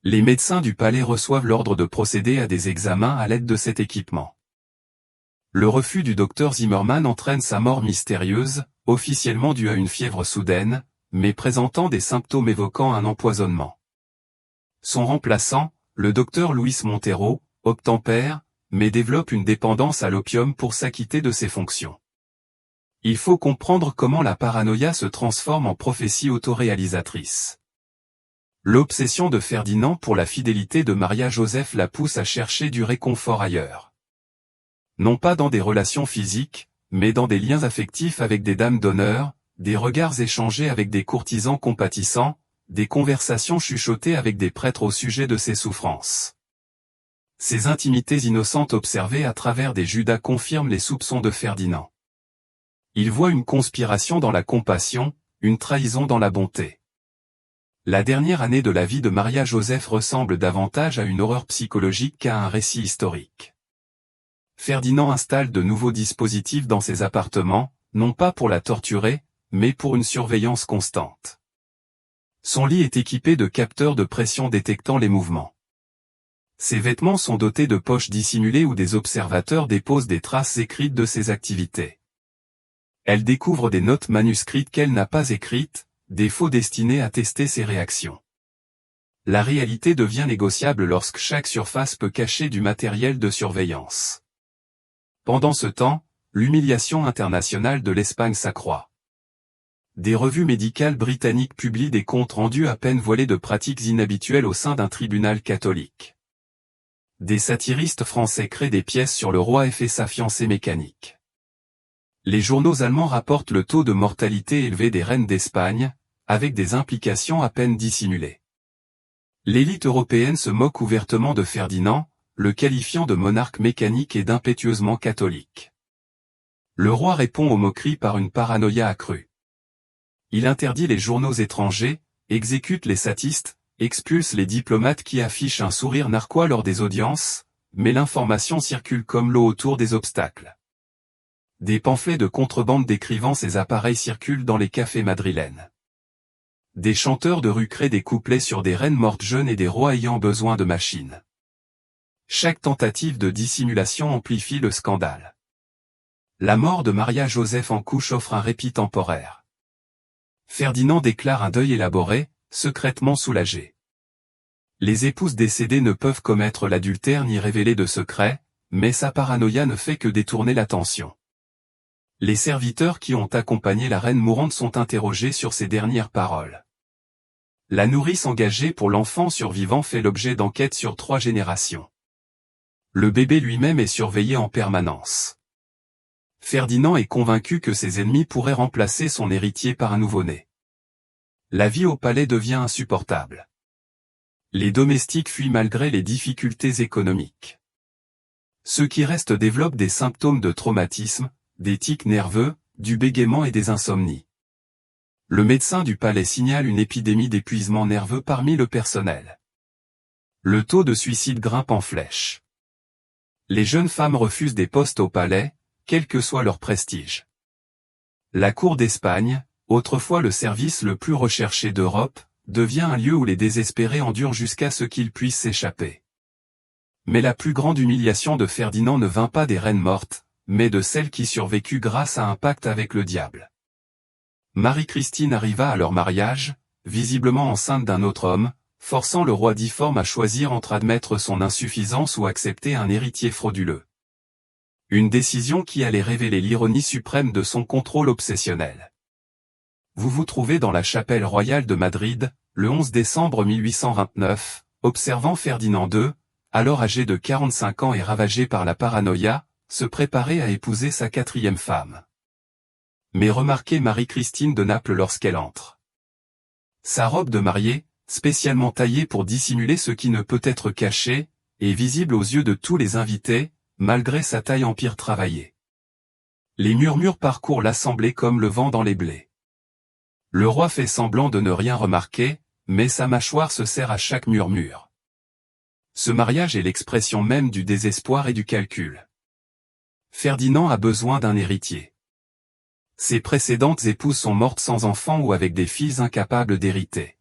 Les médecins du palais reçoivent l'ordre de procéder à des examens à l'aide de cet équipement. Le refus du docteur Zimmermann entraîne sa mort mystérieuse, officiellement due à une fièvre soudaine, mais présentant des symptômes évoquant un empoisonnement. Son remplaçant, le docteur Luis Montero, obtempère, mais développe une dépendance à l'opium pour s'acquitter de ses fonctions. Il faut comprendre comment la paranoïa se transforme en prophétie autoréalisatrice. L'obsession de Ferdinand pour la fidélité de Maria-Joseph la pousse à chercher du réconfort ailleurs. Non pas dans des relations physiques, mais dans des liens affectifs avec des dames d'honneur, des regards échangés avec des courtisans compatissants, des conversations chuchotées avec des prêtres au sujet de ses souffrances. Ces intimités innocentes observées à travers des Judas confirment les soupçons de Ferdinand. Il voit une conspiration dans la compassion, une trahison dans la bonté. La dernière année de la vie de Maria-Joseph ressemble davantage à une horreur psychologique qu'à un récit historique. Ferdinand installe de nouveaux dispositifs dans ses appartements, non pas pour la torturer, mais pour une surveillance constante. Son lit est équipé de capteurs de pression détectant les mouvements. Ses vêtements sont dotés de poches dissimulées où des observateurs déposent des traces écrites de ses activités. Elle découvre des notes manuscrites qu'elle n'a pas écrites, des faux destinés à tester ses réactions. La réalité devient négociable lorsque chaque surface peut cacher du matériel de surveillance. Pendant ce temps, l'humiliation internationale de l'Espagne s'accroît. Des revues médicales britanniques publient des comptes rendus à peine voilés de pratiques inhabituelles au sein d'un tribunal catholique. Des satiristes français créent des pièces sur le roi et sa fiancée mécanique. Les journaux allemands rapportent le taux de mortalité élevé des reines d'Espagne, avec des implications à peine dissimulées. L'élite européenne se moque ouvertement de Ferdinand, le qualifiant de monarque mécanique et d'impétueusement catholique. Le roi répond aux moqueries par une paranoïa accrue. Il interdit les journaux étrangers, exécute les satistes, expulse les diplomates qui affichent un sourire narquois lors des audiences, mais l'information circule comme l'eau autour des obstacles. Des pamphlets de contrebande décrivant ces appareils circulent dans les cafés madrilènes. Des chanteurs de rue créent des couplets sur des reines mortes jeunes et des rois ayant besoin de machines. Chaque tentative de dissimulation amplifie le scandale. La mort de Maria-Joseph en couche offre un répit temporaire. Ferdinand déclare un deuil élaboré, secrètement soulagé. Les épouses décédées ne peuvent commettre l'adultère ni révéler de secrets, mais sa paranoïa ne fait que détourner l'attention. Les serviteurs qui ont accompagné la reine mourante sont interrogés sur ses dernières paroles. La nourrice engagée pour l'enfant survivant fait l'objet d'enquêtes sur 3 générations. Le bébé lui-même est surveillé en permanence. Ferdinand est convaincu que ses ennemis pourraient remplacer son héritier par un nouveau-né. La vie au palais devient insupportable. Les domestiques fuient malgré les difficultés économiques. Ceux qui restent développent des symptômes de traumatisme, des tics nerveux, du bégaiement et des insomnies. Le médecin du palais signale une épidémie d'épuisement nerveux parmi le personnel. Le taux de suicide grimpe en flèche. Les jeunes femmes refusent des postes au palais, quel que soit leur prestige. La cour d'Espagne, autrefois le service le plus recherché d'Europe, devient un lieu où les désespérés endurent jusqu'à ce qu'ils puissent s'échapper. Mais la plus grande humiliation de Ferdinand ne vint pas des reines mortes, mais de celle qui survécut grâce à un pacte avec le diable. Marie-Christine arriva à leur mariage, visiblement enceinte d'un autre homme, forçant le roi difforme à choisir entre admettre son insuffisance ou accepter un héritier frauduleux. Une décision qui allait révéler l'ironie suprême de son contrôle obsessionnel. Vous vous trouvez dans la chapelle royale de Madrid, le 11 décembre 1829, observant Ferdinand II, alors âgé de 45 ans et ravagé par la paranoïa, se préparer à épouser sa 4e femme. Mais remarquez Marie-Christine de Naples lorsqu'elle entre. Sa robe de mariée, spécialement taillée pour dissimuler ce qui ne peut être caché, est visible aux yeux de tous les invités, malgré sa taille empire travaillée. Les murmures parcourent l'assemblée comme le vent dans les blés. Le roi fait semblant de ne rien remarquer, mais sa mâchoire se serre à chaque murmure. Ce mariage est l'expression même du désespoir et du calcul. Ferdinand a besoin d'un héritier. Ses précédentes épouses sont mortes sans enfants ou avec des filles incapables d'hériter.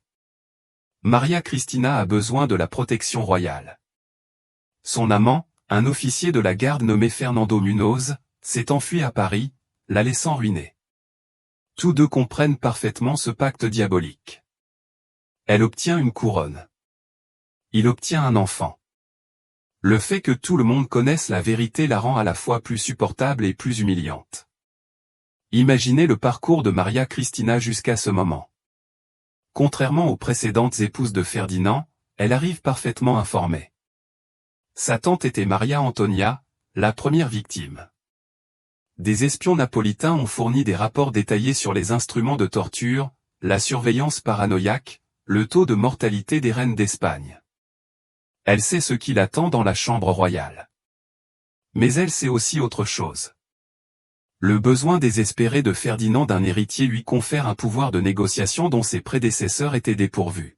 Maria Cristina a besoin de la protection royale. Son amant, un officier de la garde nommé Fernando Munoz, s'est enfui à Paris, la laissant ruiner. Tous deux comprennent parfaitement ce pacte diabolique. Elle obtient une couronne. Il obtient un enfant. Le fait que tout le monde connaisse la vérité la rend à la fois plus supportable et plus humiliante. Imaginez le parcours de Maria Cristina jusqu'à ce moment. Contrairement aux précédentes épouses de Ferdinand, elle arrive parfaitement informée. Sa tante était Maria Antonia, la première victime. Des espions napolitains ont fourni des rapports détaillés sur les instruments de torture, la surveillance paranoïaque, le taux de mortalité des reines d'Espagne. Elle sait ce qui l'attend dans la chambre royale. Mais elle sait aussi autre chose. Le besoin désespéré de Ferdinand d'un héritier lui confère un pouvoir de négociation dont ses prédécesseurs étaient dépourvus.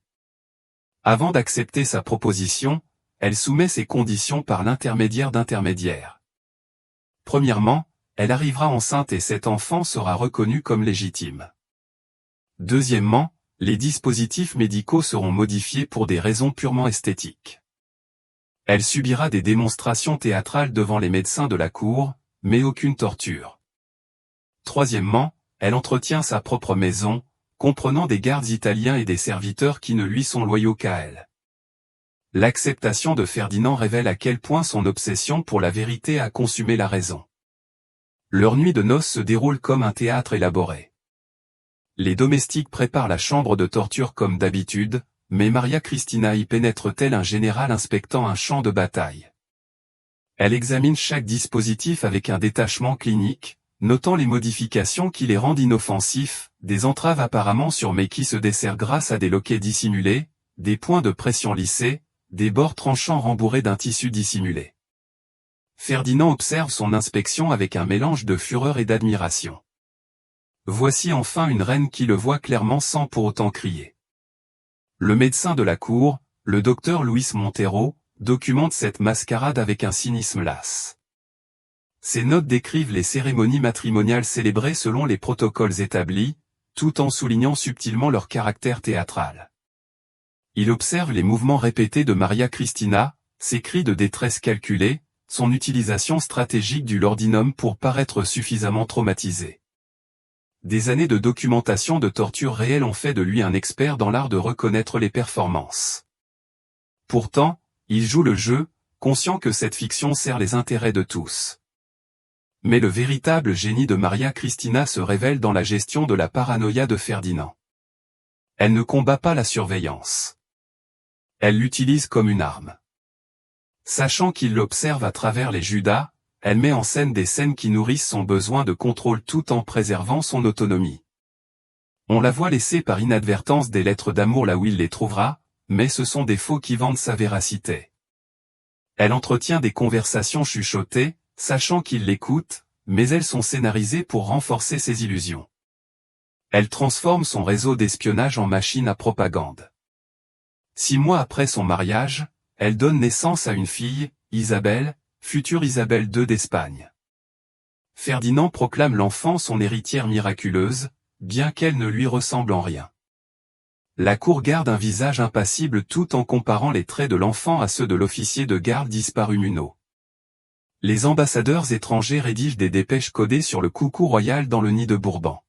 Avant d'accepter sa proposition, elle soumet ses conditions par l'intermédiaire d'intermédiaires. Premièrement, elle arrivera enceinte et cet enfant sera reconnu comme légitime. Deuxièmement, les dispositifs médicaux seront modifiés pour des raisons purement esthétiques. Elle subira des démonstrations théâtrales devant les médecins de la cour, mais aucune torture. Troisièmement, elle entretient sa propre maison, comprenant des gardes italiens et des serviteurs qui ne lui sont loyaux qu'à elle. L'acceptation de Ferdinand révèle à quel point son obsession pour la vérité a consumé la raison. Leur nuit de noces se déroule comme un théâtre élaboré. Les domestiques préparent la chambre de torture comme d'habitude, mais Maria Cristina y pénètre tel un général inspectant un champ de bataille. Elle examine chaque dispositif avec un détachement clinique, notant les modifications qui les rendent inoffensifs, des entraves apparemment sûres mais qui se desserrent grâce à des loquets dissimulés, des points de pression lissés, des bords tranchants rembourrés d'un tissu dissimulé. Ferdinand observe son inspection avec un mélange de fureur et d'admiration. Voici enfin une reine qui le voit clairement sans pour autant crier. Le médecin de la cour, le docteur Luis Montero, documente cette mascarade avec un cynisme las. Ses notes décrivent les cérémonies matrimoniales célébrées selon les protocoles établis, tout en soulignant subtilement leur caractère théâtral. Il observe les mouvements répétés de Maria Cristina, ses cris de détresse calculés, son utilisation stratégique du laudanum pour paraître suffisamment traumatisé. Des années de documentation de torture réelle ont fait de lui un expert dans l'art de reconnaître les performances. Pourtant, il joue le jeu, conscient que cette fiction sert les intérêts de tous. Mais le véritable génie de Maria Cristina se révèle dans la gestion de la paranoïa de Ferdinand. Elle ne combat pas la surveillance. Elle l'utilise comme une arme. Sachant qu'il l'observe à travers les Judas, elle met en scène des scènes qui nourrissent son besoin de contrôle tout en préservant son autonomie. On la voit laisser par inadvertance des lettres d'amour là où il les trouvera, mais ce sont des faux qui vendent sa véracité. Elle entretient des conversations chuchotées, sachant qu'il l'écoute, mais elles sont scénarisées pour renforcer ses illusions. Elle transforme son réseau d'espionnage en machine à propagande. 6 mois après son mariage, elle donne naissance à une fille, Isabelle, future Isabelle II d'Espagne. Ferdinand proclame l'enfant son héritière miraculeuse, bien qu'elle ne lui ressemble en rien. La cour garde un visage impassible tout en comparant les traits de l'enfant à ceux de l'officier de garde disparu Munot. Les ambassadeurs étrangers rédigent des dépêches codées sur le coucou royal dans le nid de Bourbon.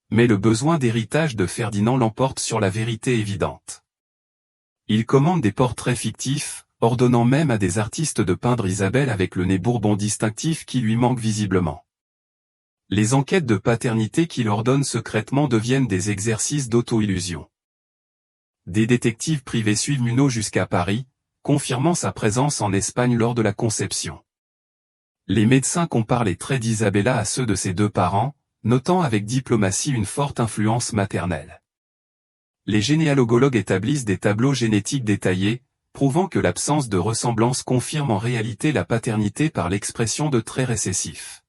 Mais le besoin d'héritage de Ferdinand l'emporte sur la vérité évidente. Il commande des portraits fictifs, ordonnant même à des artistes de peindre Isabelle avec le nez Bourbon distinctif qui lui manque visiblement. Les enquêtes de paternité qu'il ordonne secrètement deviennent des exercices d'auto-illusion. Des détectives privés suivent Munot jusqu'à Paris, confirmant sa présence en Espagne lors de la conception. Les médecins comparent les traits d'Isabella à ceux de ses 2 parents, notant avec diplomatie une forte influence maternelle. Les généalogologues établissent des tableaux génétiques détaillés, prouvant que l'absence de ressemblance confirme en réalité la paternité par l'expression de traits récessifs.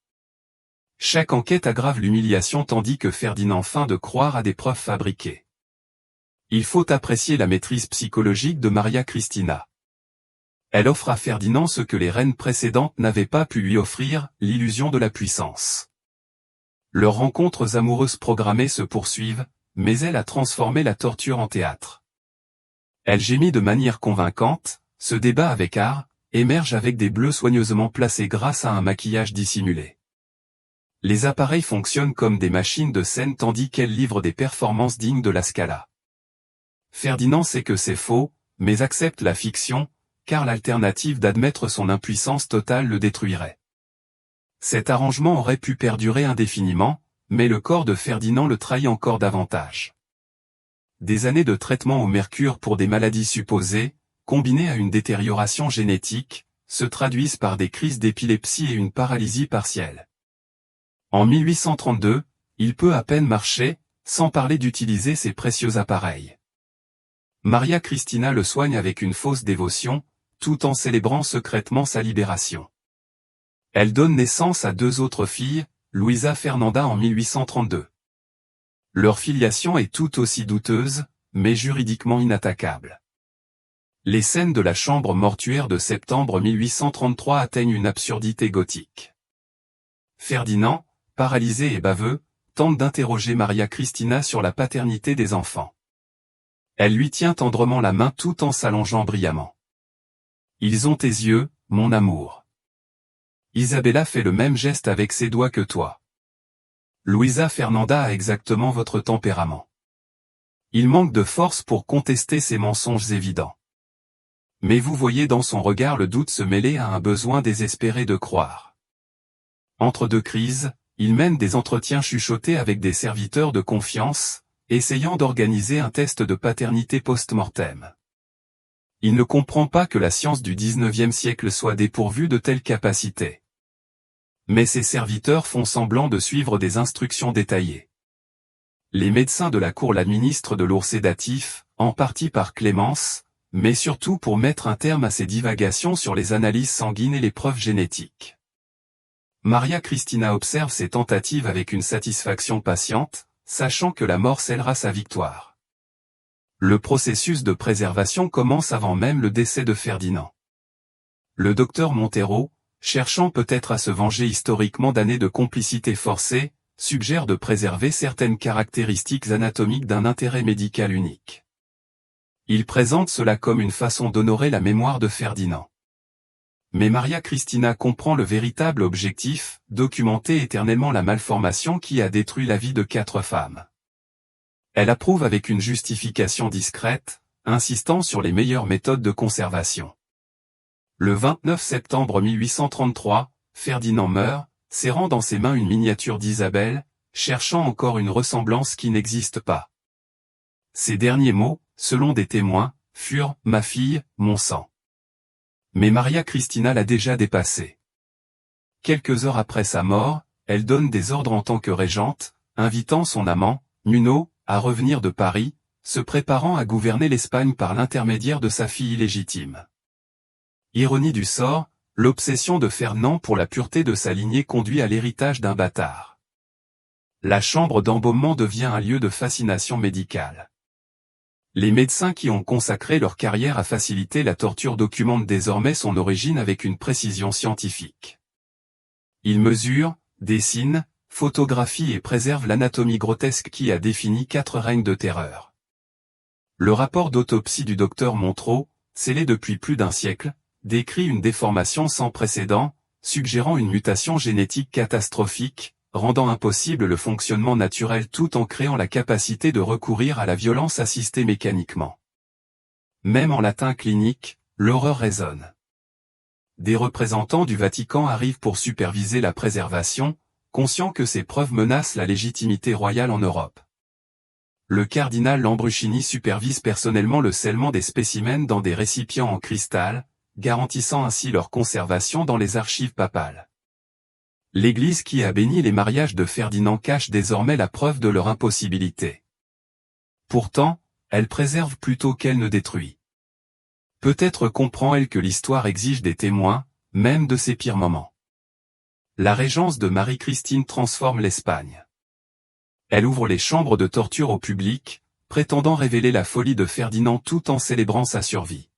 Chaque enquête aggrave l'humiliation tandis que Ferdinand feint de croire à des preuves fabriquées. Il faut apprécier la maîtrise psychologique de Maria Cristina. Elle offre à Ferdinand ce que les reines précédentes n'avaient pas pu lui offrir, l'illusion de la puissance. Leurs rencontres amoureuses programmées se poursuivent, mais elle a transformé la torture en théâtre. Elle gémit de manière convaincante, se débat avec art, émerge avec des bleus soigneusement placés grâce à un maquillage dissimulé. Les appareils fonctionnent comme des machines de scène tandis qu'elle livre des performances dignes de la Scala. Ferdinand sait que c'est faux, mais accepte la fiction, car l'alternative d'admettre son impuissance totale le détruirait. Cet arrangement aurait pu perdurer indéfiniment, mais le corps de Ferdinand le trahit encore davantage. Des années de traitement au mercure pour des maladies supposées, combinées à une détérioration génétique, se traduisent par des crises d'épilepsie et une paralysie partielle. En 1832, il peut à peine marcher, sans parler d'utiliser ses précieux appareils. Maria Cristina le soigne avec une fausse dévotion, tout en célébrant secrètement sa libération. Elle donne naissance à 2 autres filles, Luisa Fernanda en 1832. Leur filiation est tout aussi douteuse, mais juridiquement inattaquable. Les scènes de la chambre mortuaire de septembre 1833 atteignent une absurdité gothique. Ferdinand, paralysé et baveux, tente d'interroger Maria Cristina sur la paternité des enfants. Elle lui tient tendrement la main tout en s'allongeant brillamment. « Ils ont tes yeux, mon amour. » Isabella fait le même geste avec ses doigts que toi. Luisa Fernanda a exactement votre tempérament. Il manque de force pour contester ces mensonges évidents. Mais vous voyez dans son regard le doute se mêler à un besoin désespéré de croire. Entre 2 crises, il mène des entretiens chuchotés avec des serviteurs de confiance, essayant d'organiser un test de paternité post-mortem. Il ne comprend pas que la science du XIXe siècle soit dépourvue de telles capacités. Mais ses serviteurs font semblant de suivre des instructions détaillées. Les médecins de la cour l'administrent de lourds sédatifs, en partie par clémence, mais surtout pour mettre un terme à ses divagations sur les analyses sanguines et les preuves génétiques. Maria Cristina observe ces tentatives avec une satisfaction patiente, sachant que la mort scellera sa victoire. Le processus de préservation commence avant même le décès de Ferdinand. Le docteur Montero, cherchant peut-être à se venger historiquement d'années de complicité forcée, suggère de préserver certaines caractéristiques anatomiques d'un intérêt médical unique. Il présente cela comme une façon d'honorer la mémoire de Ferdinand. Mais Maria Cristina comprend le véritable objectif, documenter éternellement la malformation qui a détruit la vie de 4 femmes. Elle approuve avec une justification discrète, insistant sur les meilleures méthodes de conservation. Le 29 septembre 1833, Ferdinand meurt, serrant dans ses mains une miniature d'Isabelle, cherchant encore une ressemblance qui n'existe pas. Ses derniers mots, selon des témoins, furent « ma fille, mon sang ». Mais Maria Cristina l'a déjà dépassé. quelques heures après sa mort, elle donne des ordres en tant que régente, invitant son amant, Nuno, à revenir de Paris, se préparant à gouverner l'Espagne par l'intermédiaire de sa fille illégitime. Ironie du sort, l'obsession de Ferdinand pour la pureté de sa lignée conduit à l'héritage d'un bâtard. La chambre d'embaumement devient un lieu de fascination médicale. Les médecins qui ont consacré leur carrière à faciliter la torture documentent désormais son origine avec une précision scientifique. Ils mesurent, dessinent, photographient et préservent l'anatomie grotesque qui a défini 4 règnes de terreur. Le rapport d'autopsie du docteur Montereau, scellé depuis plus d'un siècle, décrit une déformation sans précédent, suggérant une mutation génétique catastrophique, rendant impossible le fonctionnement naturel tout en créant la capacité de recourir à la violence assistée mécaniquement. Même en latin clinique, l'horreur résonne. Des représentants du Vatican arrivent pour superviser la préservation, conscients que ces preuves menacent la légitimité royale en Europe. Le cardinal Lambruschini supervise personnellement le scellement des spécimens dans des récipients en cristal, garantissant ainsi leur conservation dans les archives papales. L'Église qui a béni les mariages de Ferdinand cache désormais la preuve de leur impossibilité. Pourtant, elle préserve plutôt qu'elle ne détruit. Peut-être comprend-elle que l'histoire exige des témoins, même de ses pires moments. La régence de Marie-Christine transforme l'Espagne. Elle ouvre les chambres de torture au public, prétendant révéler la folie de Ferdinand tout en célébrant sa survie.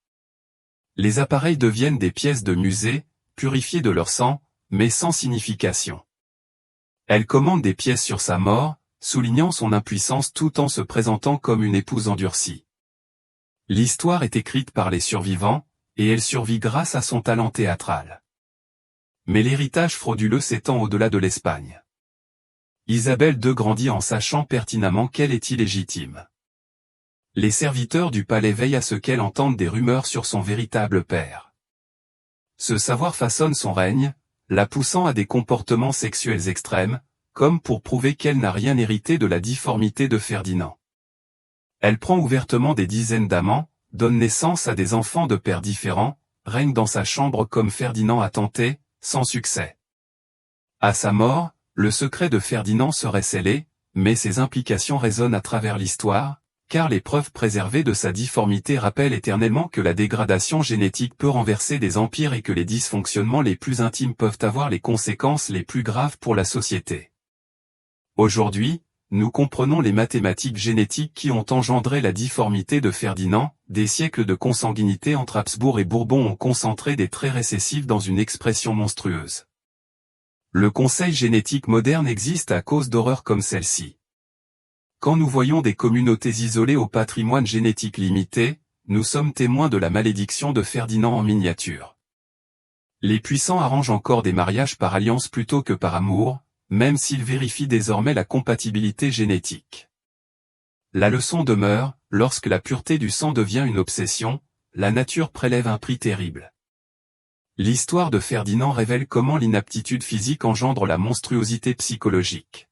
Les appareils deviennent des pièces de musée, purifiées de leur sang, mais sans signification. Elle commande des pièces sur sa mort, soulignant son impuissance tout en se présentant comme une épouse endurcie. L'histoire est écrite par les survivants, et elle survit grâce à son talent théâtral. Mais l'héritage frauduleux s'étend au-delà de l'Espagne. Isabelle II grandit en sachant pertinemment qu'elle est illégitime. Les serviteurs du palais veillent à ce qu'elle entende des rumeurs sur son véritable père. Ce savoir façonne son règne, la poussant à des comportements sexuels extrêmes, comme pour prouver qu'elle n'a rien hérité de la difformité de Ferdinand. Elle prend ouvertement des dizaines d'amants, donne naissance à des enfants de pères différents, règne dans sa chambre comme Ferdinand a tenté, sans succès. À sa mort, le secret de Ferdinand serait scellé, mais ses implications résonnent à travers l'histoire, car les preuves préservées de sa difformité rappellent éternellement que la dégradation génétique peut renverser des empires et que les dysfonctionnements les plus intimes peuvent avoir les conséquences les plus graves pour la société. Aujourd'hui, nous comprenons les mathématiques génétiques qui ont engendré la difformité de Ferdinand, des siècles de consanguinité entre Habsbourg et Bourbon ont concentré des traits récessifs dans une expression monstrueuse. Le conseil génétique moderne existe à cause d'horreurs comme celle-ci. Quand nous voyons des communautés isolées au patrimoine génétique limité, nous sommes témoins de la malédiction de Ferdinand en miniature. Les puissants arrangent encore des mariages par alliance plutôt que par amour, même s'ils vérifient désormais la compatibilité génétique. La leçon demeure, lorsque la pureté du sang devient une obsession, la nature prélève un prix terrible. L'histoire de Ferdinand révèle comment l'inaptitude physique engendre la monstruosité psychologique.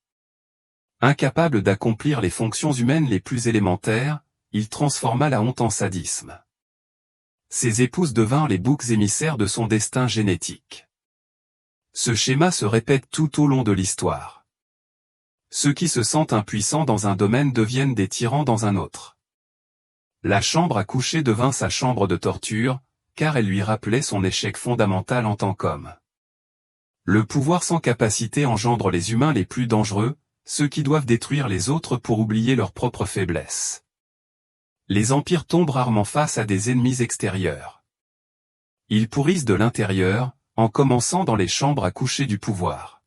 Incapable d'accomplir les fonctions humaines les plus élémentaires, il transforma la honte en sadisme. Ses épouses devinrent les boucs émissaires de son destin génétique. Ce schéma se répète tout au long de l'histoire. Ceux qui se sentent impuissants dans un domaine deviennent des tyrans dans un autre. La chambre à coucher devint sa chambre de torture, car elle lui rappelait son échec fondamental en tant qu'homme. Le pouvoir sans capacité engendre les humains les plus dangereux, ceux qui doivent détruire les autres pour oublier leurs propres faiblesses. Les empires tombent rarement face à des ennemis extérieurs. Ils pourrissent de l'intérieur, en commençant dans les chambres à coucher du pouvoir.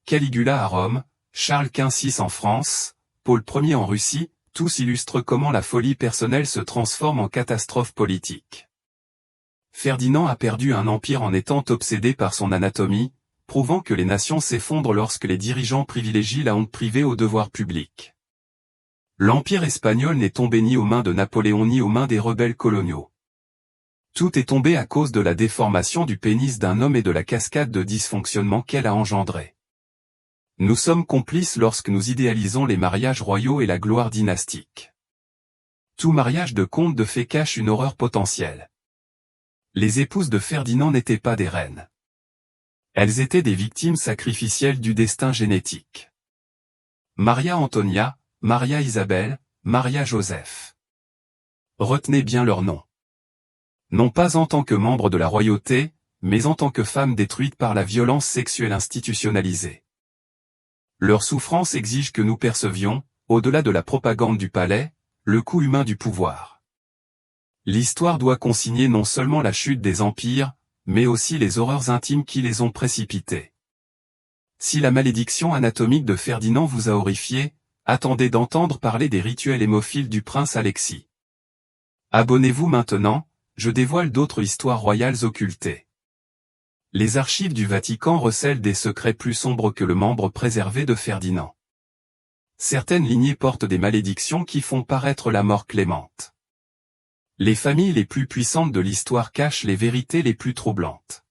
Caligula à Rome, Charles Quint en France, Paul Ier en Russie, tous illustrent comment la folie personnelle se transforme en catastrophe politique. Ferdinand a perdu un empire en étant obsédé par son anatomie, prouvant que les nations s'effondrent lorsque les dirigeants privilégient la honte privée au devoir public. L'empire espagnol n'est tombé ni aux mains de Napoléon ni aux mains des rebelles coloniaux. Tout est tombé à cause de la déformation du pénis d'un homme et de la cascade de dysfonctionnements qu'elle a engendré. Nous sommes complices lorsque nous idéalisons les mariages royaux et la gloire dynastique. Tout mariage de conte de fées cache une horreur potentielle. Les épouses de Ferdinand n'étaient pas des reines. Elles étaient des victimes sacrificielles du destin génétique. Maria Antonia, Maria Isabelle, Maria Joseph. Retenez bien leurs noms. Non pas en tant que membres de la royauté, mais en tant que femmes détruites par la violence sexuelle institutionnalisée. Leur souffrance exige que nous percevions, au-delà de la propagande du palais, le coût humain du pouvoir. L'histoire doit consigner non seulement la chute des empires, mais aussi les horreurs intimes qui les ont précipités. Si la malédiction anatomique de Ferdinand vous a horrifié, attendez d'entendre parler des rituels hémophiles du prince Alexis. Abonnez-vous maintenant, je dévoile d'autres histoires royales occultées. Les archives du Vatican recèlent des secrets plus sombres que le membre préservé de Ferdinand. Certaines lignées portent des malédictions qui font paraître la mort clémente. Les familles les plus puissantes de l'histoire cachent les vérités les plus troublantes.